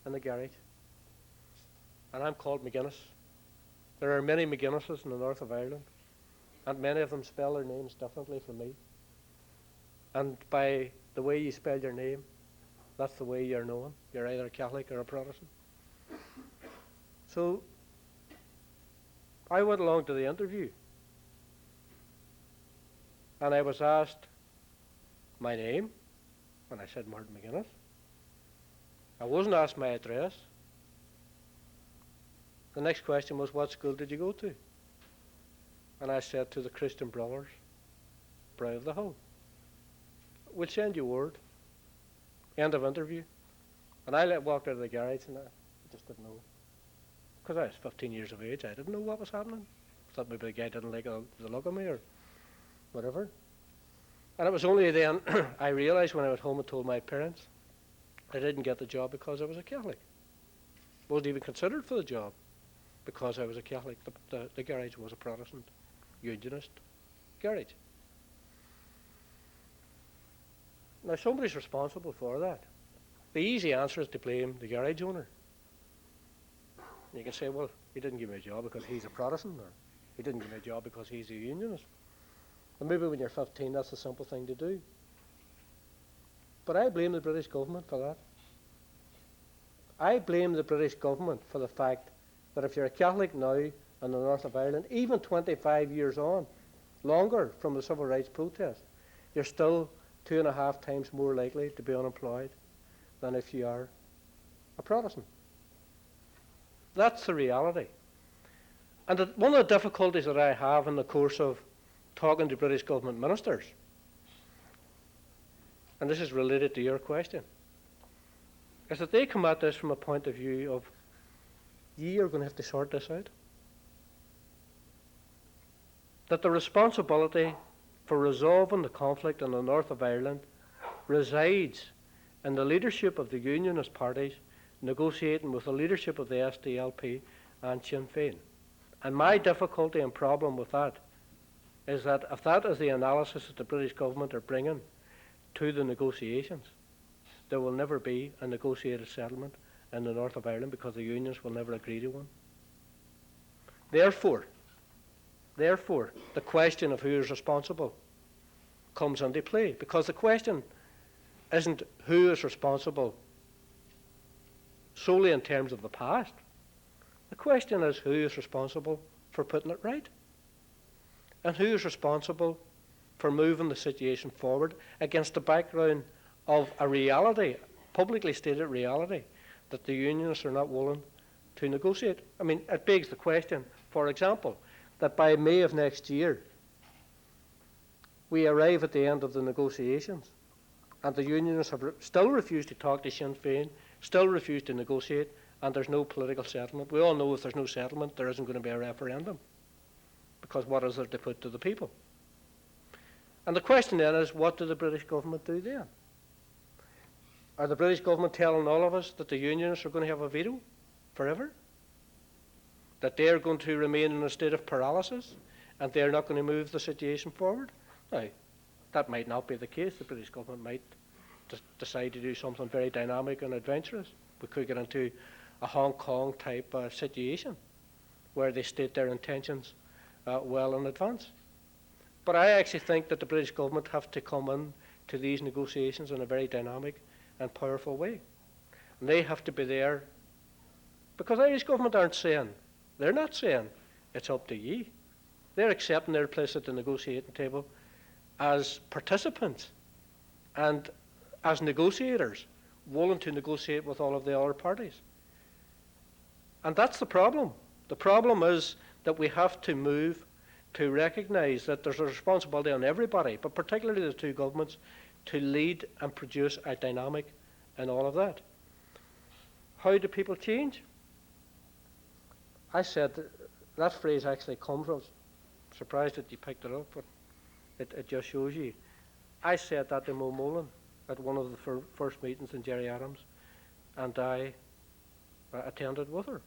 in the garage. And I'm called Mcguinness. There are many Mcguinnesses in the north of Ireland, and many of them spell their names differently from me. And by the way you spell your name, that's the way you're known. You're either a Catholic or a Protestant. So I went along to the interview, and I was asked my name, and I said Martin Mcguinness. I wasn't asked my address. The next question was, what school did you go to? And I said, to the Christian Brothers, Brow of the Hill. We'll send you word. End of interview. And I walked out of the garage and I just didn't know. Because I was 15 years of age, I didn't know what was happening. I thought maybe the guy didn't like the look of me or whatever. And it was only then I realized when I went home and told my parents I didn't get the job because I was a Catholic. Wasn't even considered for the job because I was a Catholic. The garage was a Protestant unionist garage. Now somebody's responsible for that. The easy answer is to blame the garage owner. You can say, well, he didn't give me a job because he's a Protestant, or he didn't give me a job because he's a unionist. And maybe when you're 15, that's a simple thing to do. But I blame the British government for that. I blame the British government for the fact that if you're a Catholic now in the north of Ireland, even 25 years on, longer from the civil rights protest, you're still 2.5 times more likely to be unemployed than if you are a Protestant. That's the reality. And one of the difficulties that I have in the course of talking to British government ministers, and this is related to your question, is that they come at this from a point of view of, ye are going to have to sort this out. That the responsibility for resolving the conflict in the north of Ireland resides in the leadership of the unionist parties negotiating with the leadership of the SDLP and Sinn Féin. And my difficulty and problem with that is that if that is the analysis that the British government are bringing to the negotiations, there will never be a negotiated settlement in the north of Ireland because the unions will never agree to one. Therefore, the question of who is responsible comes into play, because the question isn't who is responsible solely in terms of the past. The question is who is responsible for putting it right, and who is responsible for moving the situation forward against the background of a reality, publicly stated reality, that the unionists are not willing to negotiate. I mean, it begs the question, for example, that by May of next year, we arrive at the end of the negotiations, and the unionists have still refused to talk to Sinn Féin, still refused to negotiate, and there's no political settlement. We all know if there's no settlement, there isn't going to be a referendum, because what is there to put to the people? And the question then is, what do the British government do then? Are the British government telling all of us that the unionists are going to have a veto forever? That they're going to remain in a state of paralysis and they're not going to move the situation forward? Now, that might not be the case. The British government might decide to do something very dynamic and adventurous. We could get into a Hong Kong type situation where they state their intentions well in advance. But I actually think that the British government have to come in to these negotiations in a very dynamic and powerful way. And they have to be there, because the Irish government aren't saying, they're not saying, it's up to ye. They're accepting their place at the negotiating table as participants and as negotiators, willing to negotiate with all of the other parties. And that's the problem. The problem is that we have to move to recognise that there's a responsibility on everybody, but particularly the two governments, to lead and produce a dynamic in all of that. How do people change? I said that phrase actually comes from, surprised that you picked it up, but it just shows you. I said that to Mo Molan at one of the first meetings in Gerry Adams, and I attended with her.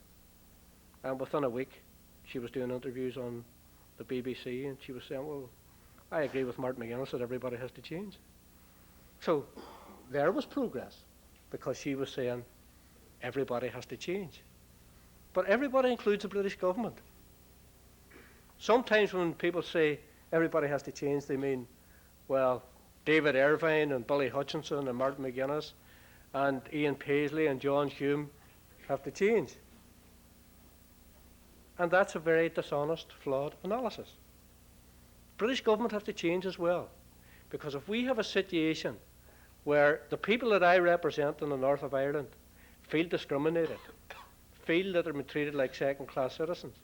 And within a week, she was doing interviews on the BBC, and she was saying, well, I agree with Martin Mcguinness that everybody has to change. So there was progress, because she was saying everybody has to change. But everybody includes the British government. Sometimes when people say everybody has to change, they mean, well, David Irvine and Billy Hutchinson and Martin Mcguinness and Ian Paisley and John Hume have to change. And that's a very dishonest, flawed analysis. British government have to change as well. Because if we have a situation where the people that I represent in the north of Ireland feel discriminated, feel that they're being treated like second-class citizens,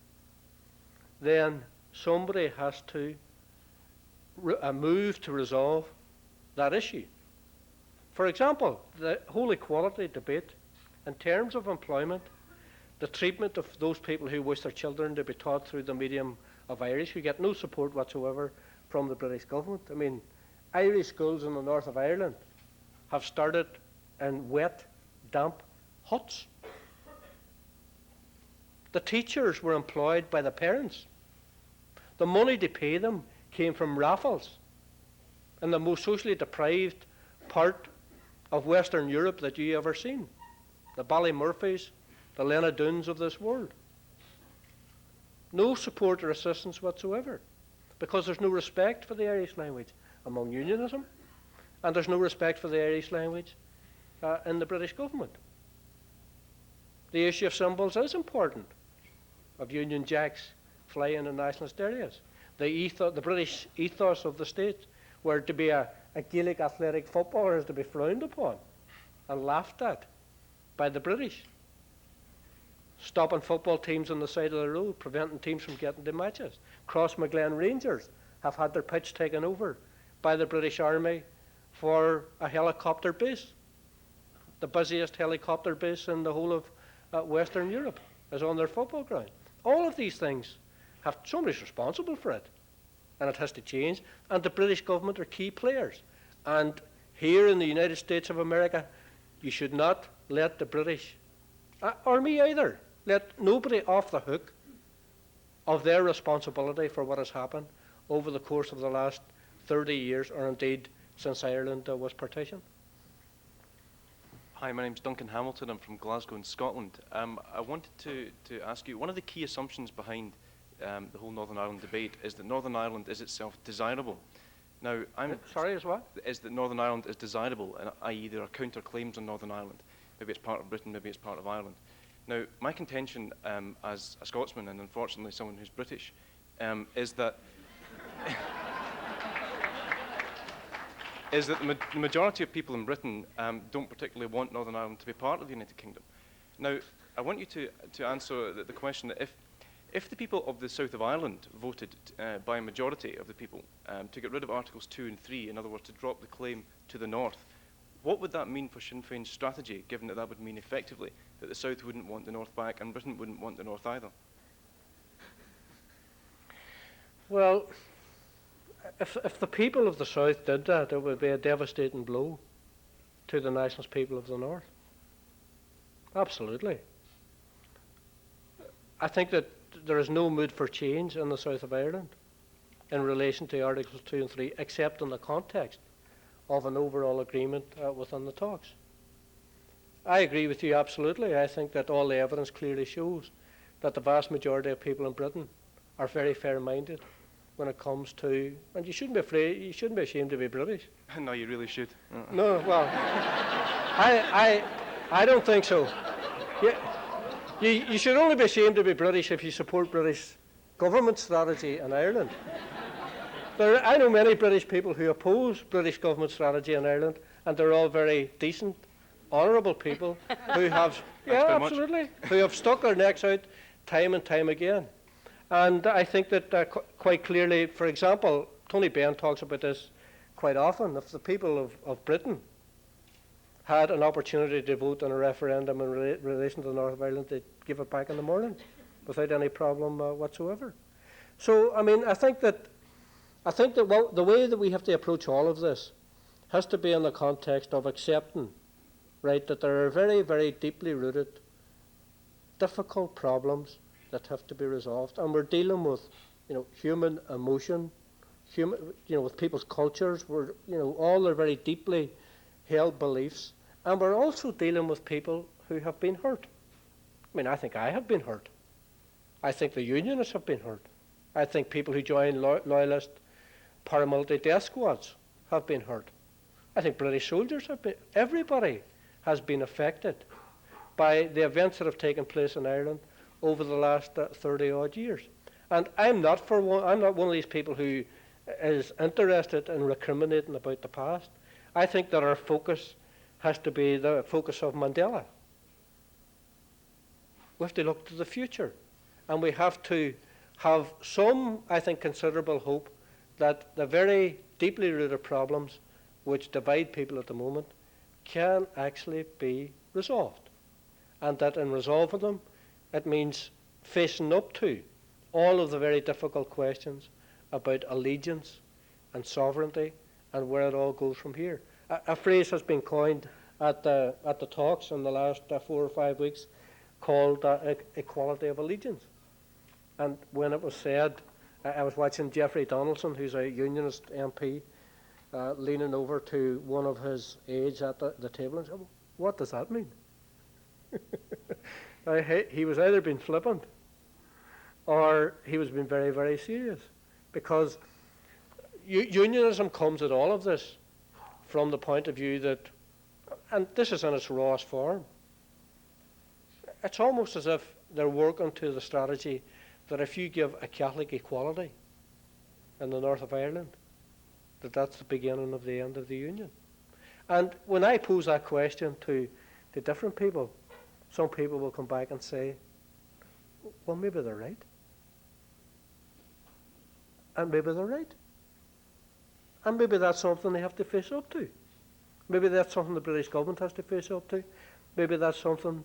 then somebody has to move to resolve that issue. For example, the whole equality debate, in terms of employment, the treatment of those people who wish their children to be taught through the medium of Irish, who get no support whatsoever from the British government. I mean, Irish schools in the north of Ireland have started in wet, damp huts. The teachers were employed by the parents. The money to pay them came from raffles in the most socially deprived part of Western Europe that you ever seen. The Ballymurphys, the Lenadoons of this world. No support or assistance whatsoever, because there's no respect for the Irish language among unionism, and there's no respect for the Irish language in the British government. The issue of symbols is important, of Union Jacks flying in nationalist areas. the British ethos of the state, where to be a Gaelic athletic footballer is to be frowned upon and laughed at by the British. Stopping football teams on the side of the road, preventing teams from getting to matches. Crossmaglen Rangers have had their pitch taken over by the British Army for a helicopter base. The busiest helicopter base in the whole of Western Europe is on their football ground. All of these things have somebody's responsible for it, and it has to change. And the British government are key players. And here in the United States of America, you should not let the British, or me either, let nobody off the hook of their responsibility for what has happened over the course of the last 30 years, or indeed since Ireland was partitioned. Hi, my name's Duncan Hamilton. I'm from Glasgow in Scotland. I wanted to ask you, one of the key assumptions behind the whole Northern Ireland debate is that Northern Ireland is itself desirable. Now, Sorry, as what? Is that Northern Ireland is desirable, i.e. there are counter-claims on Northern Ireland. Maybe it's part of Britain, maybe it's part of Ireland. Now, my contention as a Scotsman, and unfortunately someone who's British, is that the majority of people in Britain don't particularly want Northern Ireland to be part of the United Kingdom. Now, I want you to answer the question that if the people of the south of Ireland voted by a majority of the people to get rid of Articles 2 and 3, in other words, to drop the claim to the north, what would that mean for Sinn Féin's strategy, given that would mean effectively that the south wouldn't want the north back and Britain wouldn't want the north either? Well, if the people of the south did that, it would be a devastating blow to the nationalist people of the north. Absolutely. I think that there is no mood for change in the south of Ireland in relation to Articles 2 and 3, except in the context of an overall agreement within the talks. I agree with you absolutely. I think that all the evidence clearly shows that the vast majority of people in Britain are very fair-minded when it comes to, and you shouldn't be afraid, you shouldn't be ashamed to be British. No, you really should. No, well, I don't think so. You should only be ashamed to be British if you support British government strategy in Ireland. I know many British people who oppose British government strategy in Ireland, and they're all very decent, honourable people who have, absolutely, who have stuck their necks out time and time again. And I think that quite clearly, for example, Tony Benn talks about this quite often. If the people of Britain had an opportunity to vote in a referendum in relation to the North of Ireland, they'd give it back in the morning without any problem whatsoever. So, I mean, I think that the way that we have to approach all of this has to be in the context of accepting, right, that there are very, very deeply rooted, difficult problems that have to be resolved, and we're dealing with, human emotion, with people's cultures, all their very deeply held beliefs, and we're also dealing with people who have been hurt. I mean, I think I have been hurt. I think the unionists have been hurt. I think people who join loyalist paramilitary death squads have been hurt. I think British soldiers have been. Everybody has been affected by the events that have taken place in Ireland over the last 30-odd years. And I'm not one of these people who is interested in recriminating about the past. I think that our focus has to be the focus of Mandela. We have to look to the future. And we have to have some, I think, considerable hope that the very deeply rooted problems which divide people at the moment can actually be resolved. And that in resolving them, it means facing up to all of the very difficult questions about allegiance and sovereignty and where it all goes from here. A phrase has been coined at the talks in the last 4 or 5 weeks called equality of allegiance. And when it was said, I was watching Jeffrey Donaldson, who's a unionist MP, leaning over to one of his aides at the table and said, well, what does that mean? He was either being flippant or he was being very, very serious, because unionism comes at all of this from the point of view that, and this is in its rawest form, it's almost as if they're working to the strategy that if you give a Catholic equality, in the north of Ireland, that's the beginning of the end of the Union. And when I pose that question to different people, some people will come back and say, well, maybe they're right. And maybe they're right. And maybe that's something they have to face up to. Maybe that's something the British government has to face up to. Maybe that's something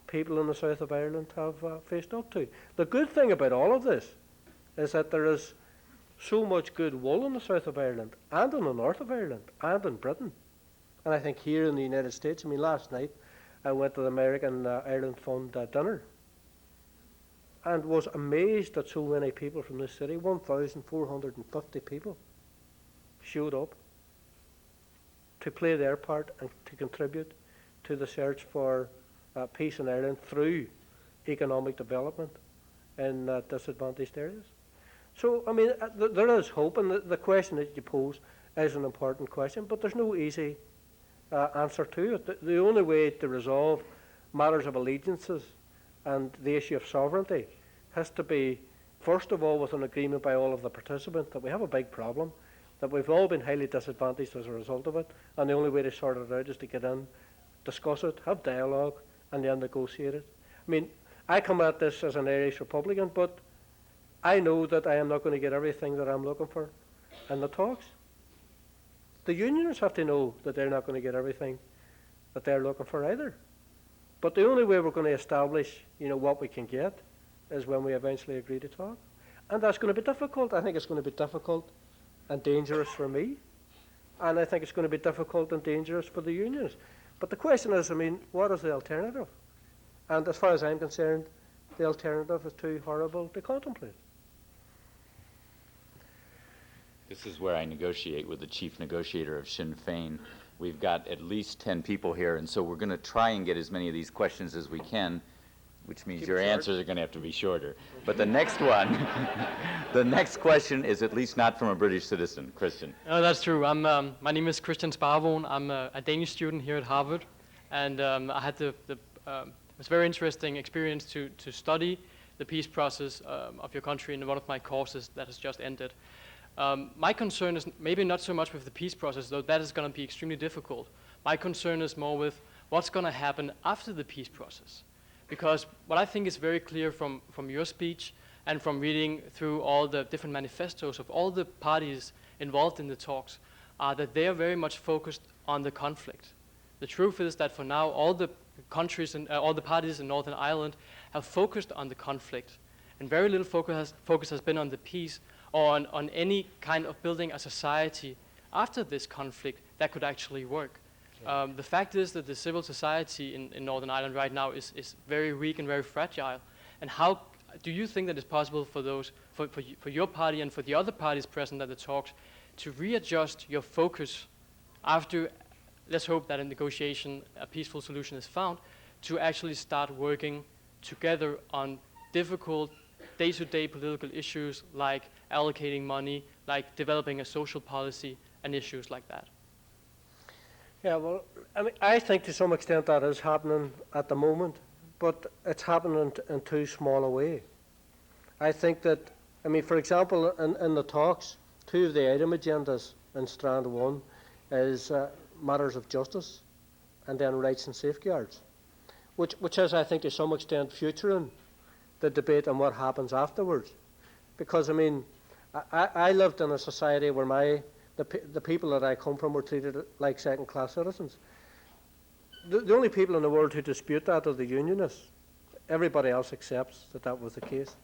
people in the south of Ireland have faced up to. The good thing about all of this is that there is so much goodwill in the south of Ireland and in the north of Ireland and in Britain. And I think here in the United States, I mean, last night I went to the American Ireland Fund dinner and was amazed that so many people from this city, 1,450 people, showed up to play their part and to contribute to the search for peace in Ireland through economic development in disadvantaged areas. So, I mean, there is hope, and the question that you pose is an important question, but there's no easy answer to it. The only way to resolve matters of allegiances and the issue of sovereignty has to be, first of all, with an agreement by all of the participants that we have a big problem, that we've all been highly disadvantaged as a result of it, and the only way to sort it out is to get in, discuss it, have dialogue, and then negotiate it. I mean, I come at this as an Irish Republican, but I know that I am not going to get everything that I'm looking for in the talks. The unions have to know that they're not going to get everything that they're looking for either. But the only way we're going to establish, what we can get is when we eventually agree to talk. And that's going to be difficult. I think it's going to be difficult and dangerous for me. And I think it's going to be difficult and dangerous for the unions. But the question is, what is the alternative? And as far as I'm concerned, the alternative is too horrible to contemplate. This is where I negotiate with the chief negotiator of Sinn Féin. We've got at least 10 people here, and so we're going to try and get as many of these questions as we can, which means your answers are going to have to be shorter. But the next one, the next question is at least not from a British citizen. Christian. Oh, that's true. My name is Christian Sparvon. I'm a Danish student here at Harvard, and I had it was a very interesting experience to study the peace process of your country in one of my courses that has just ended. My concern is maybe not so much with the peace process, though that is going to be extremely difficult. My concern is more with what's going to happen after the peace process. Because what I think is very clear from your speech and from reading through all the different manifestos of all the parties involved in the talks are that they are very much focused on the conflict. The truth is that for now, all the countries and all the parties in Northern Ireland have focused on the conflict, and very little focus has been on the peace or on any kind of building a society after this conflict that could actually work. The fact is that the civil society in Northern Ireland right now is very weak and very fragile. And how do you think that it's possible for your party and for the other parties present at the talks to readjust your focus after, let's hope that in negotiation a peaceful solution is found, to actually start working together on difficult day-to-day political issues like allocating money, like developing a social policy, and issues like that? Yeah, well, I think to some extent that is happening at the moment, but it's happening in too small a way. I think that, for example, in the talks, two of the item agendas in Strand 1 is matters of justice and then rights and safeguards, which is, I think, to some extent futuring the debate on what happens afterwards. Because, I lived in a society where the people that I come from were treated like second-class citizens. The only people in the world who dispute that are the unionists. Everybody else accepts that was the case.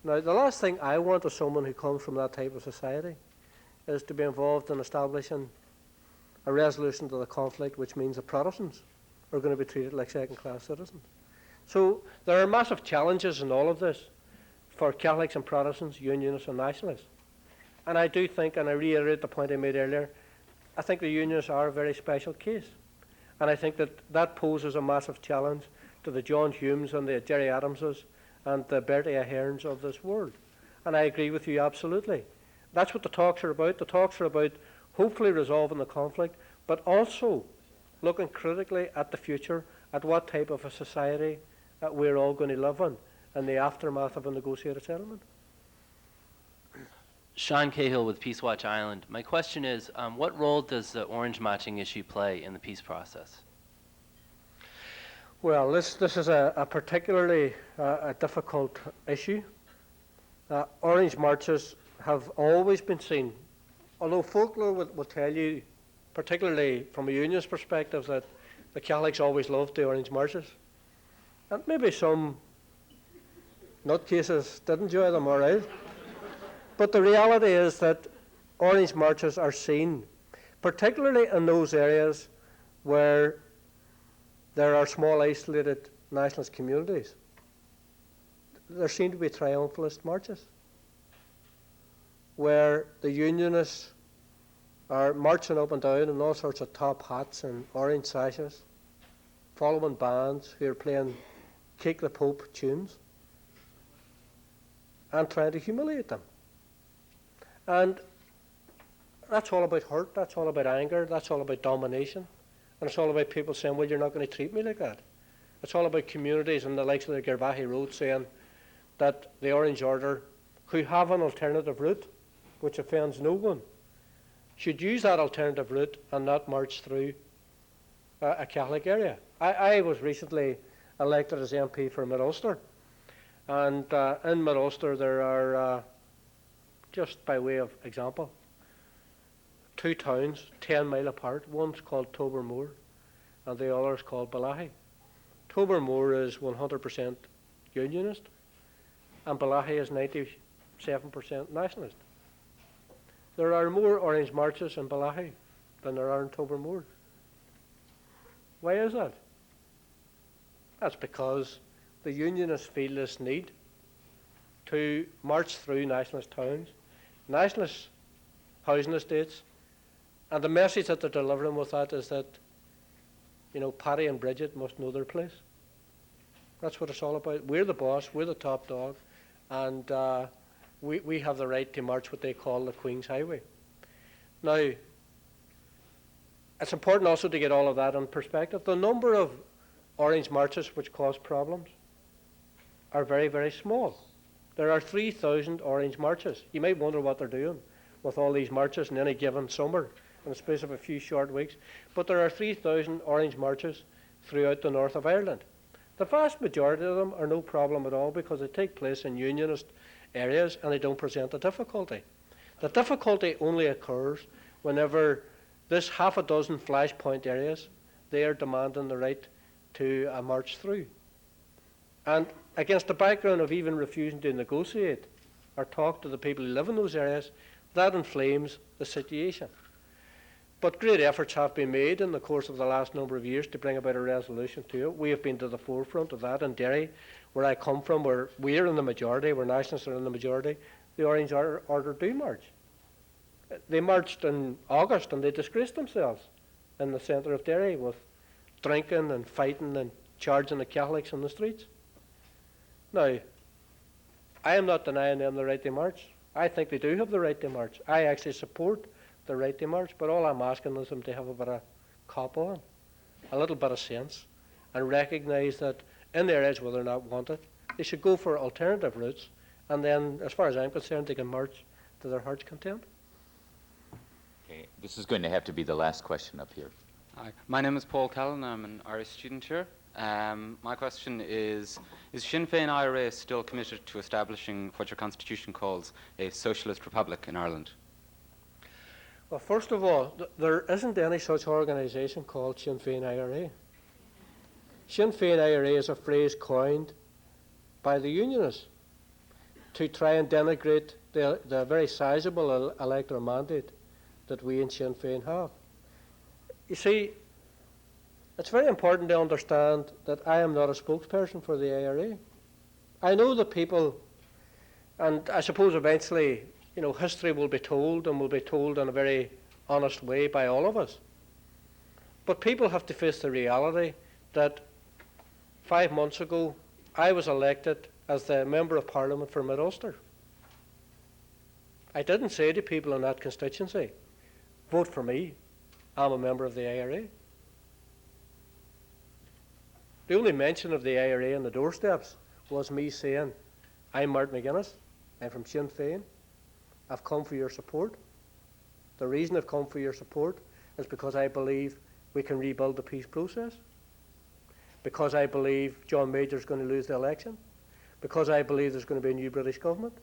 Now, the last thing I want as someone who comes from that type of society is to be involved in establishing a resolution to the conflict, which means the Protestants are going to be treated like second-class citizens. So there are massive challenges in all of this for Catholics and Protestants, Unionists and Nationalists. And I do think, and I reiterate the point I made earlier, I think the Unionists are a very special case. And I think that poses a massive challenge to the John Humes and the Jerry Adamses and the Bertie Aherns of this world. And I agree with you absolutely. That's what the talks are about. The talks are about hopefully resolving the conflict, but also looking critically at the future, at what type of a society we're all going to live in the aftermath of a negotiated settlement. Sean Cahill with Peace Watch Ireland. My question is, what role does the orange matching issue play in the peace process? Well, this is a particularly a difficult issue. Orange marches have always been seen, although folklore will tell you, particularly from a unionist perspective, that the Catholics always loved the orange marches. And maybe some nutcases did enjoy them, all right. But the reality is that orange marches are seen, particularly in those areas where there are small isolated nationalist communities. There seem to be triumphalist marches where the unionists are marching up and down in all sorts of top hats and orange sashes, following bands who are playing Kick the Pope tunes and trying to humiliate them. And that's all about hurt, that's all about anger, that's all about domination. And it's all about people saying, well, you're not going to treat me like that. It's all about communities and the likes of the Gerbahi Road saying that the Orange Order, who have an alternative route, which offends no one, should use that alternative route and not march through a Catholic area. I was recently elected as MP for Mid-Ulster. And in Mid-Ulster there are, just by way of example, two towns 10 mile apart. One's called Tobermoor and the other is called Balahi. Tobermoor is 100% unionist and Balahi is 97% nationalist. There are more orange marches in Balahi than there are in Tobermoor. Why is that? That's because the unionists feel this need to march through nationalist towns, nationalist housing estates, and the message that they're delivering with that is that, you know, Paddy and Bridget must know their place. That's what it's all about. We're the boss, we're the top dog, and we have the right to march what they call the Queen's Highway. Now, it's important also to get all of that in perspective. The number of orange marches which cause problems are very, very small. There are 3,000 orange marches. You might wonder what they're doing with all these marches in any given summer in the space of a few short weeks. But there are 3,000 orange marches throughout the north of Ireland. The vast majority of them are no problem at all because they take place in unionist areas and they don't present a difficulty. The difficulty only occurs whenever this half a dozen flashpoint areas, they are demanding the right to march through. And against the background of even refusing to negotiate or talk to the people who live in those areas, that inflames the situation. But great efforts have been made in the course of the last number of years to bring about a resolution to it. We have been to the forefront of that in Derry, where I come from, where we're in the majority, where nationalists are in the majority. The Orange Order do march. They marched in August and they disgraced themselves in the centre of Derry with drinking and fighting and charging the Catholics in the streets. Now, I am not denying them the right to march. I think they do have the right to march. I actually support the right to march, but all I'm asking is them to have a bit of cop on, a little bit of sense, and recognise that in areas where they're not wanted, they should go for alternative routes, and then, as far as I'm concerned, they can march to their heart's content. Okay. This is going to have to be the last question up here. Hi, my name is Paul Callan. I'm an Irish student here. My question is Sinn Féin IRA still committed to establishing what your constitution calls a socialist republic in Ireland? Well, first of all, there isn't any such organisation called Sinn Féin IRA. Sinn Féin IRA is a phrase coined by the Unionists to try and denigrate the very sizable electoral mandate that we in Sinn Féin have. You see, it's very important to understand that I am not a spokesperson for the IRA. I know that people, and I suppose eventually, you know, history will be told and will be told in a very honest way by all of us. But people have to face the reality that 5 months ago, I was elected as the Member of Parliament for Mid-Ulster. I didn't say to people in that constituency, vote for me, I'm a member of the IRA. The only mention of the IRA on the doorsteps was me saying, I'm Martin Mcguinness, I'm from Sinn Féin, I've come for your support. The reason I've come for your support is because I believe we can rebuild the peace process, because I believe John Major's going to lose the election, because I believe there's going to be a new British government,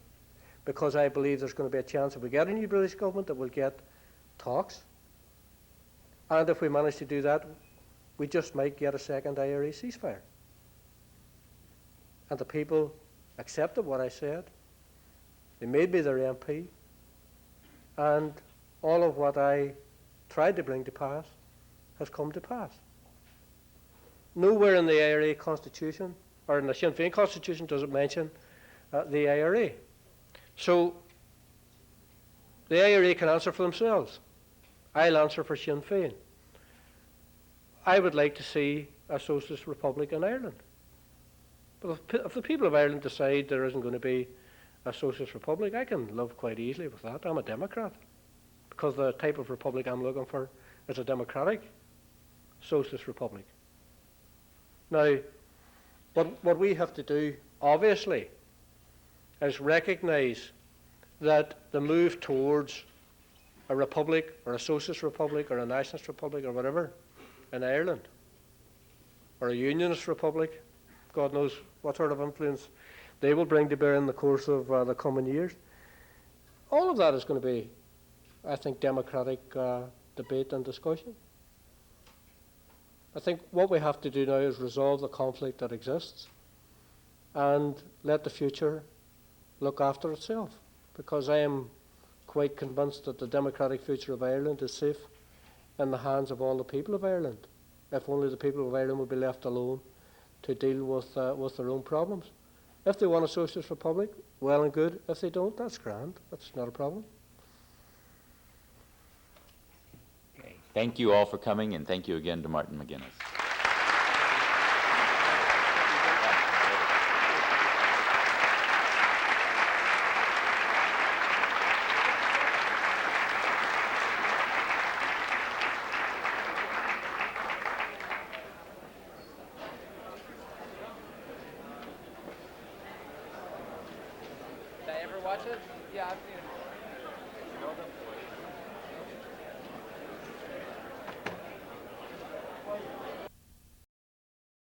because I believe there's going to be a chance if we get a new British government that we'll get talks. And if we manage to do that, we just might get a second IRA ceasefire. And the people accepted what I said. They made me their MP. And all of what I tried to bring to pass has come to pass. Nowhere in the IRA Constitution, or in the Sinn Féin Constitution, does it mention the IRA. So the IRA can answer for themselves. I'll answer for Sinn Féin. I would like to see a socialist republic in Ireland. But if the people of Ireland decide there isn't going to be a socialist republic, I can live quite easily with that. I'm a Democrat, because the type of republic I'm looking for is a democratic socialist republic. Now, what we have to do, obviously, is recognise that the move towards a republic, or a socialist republic, or a nationalist republic, or whatever, in Ireland, or a unionist republic, God knows what sort of influence they will bring to bear in the course of the coming years. All of that is going to be, I think, democratic debate and discussion. I think what we have to do now is resolve the conflict that exists and let the future look after itself, because I am quite convinced that the democratic future of Ireland is safe in the hands of all the people of Ireland, if only the people of Ireland would be left alone to deal with their own problems. If they want a socialist republic, well and good. If they don't, that's grand. That's not a problem. Okay. Thank you all for coming, and thank you again to Martin Mcguinness. Did I ever watch it? Yeah, I've seen it.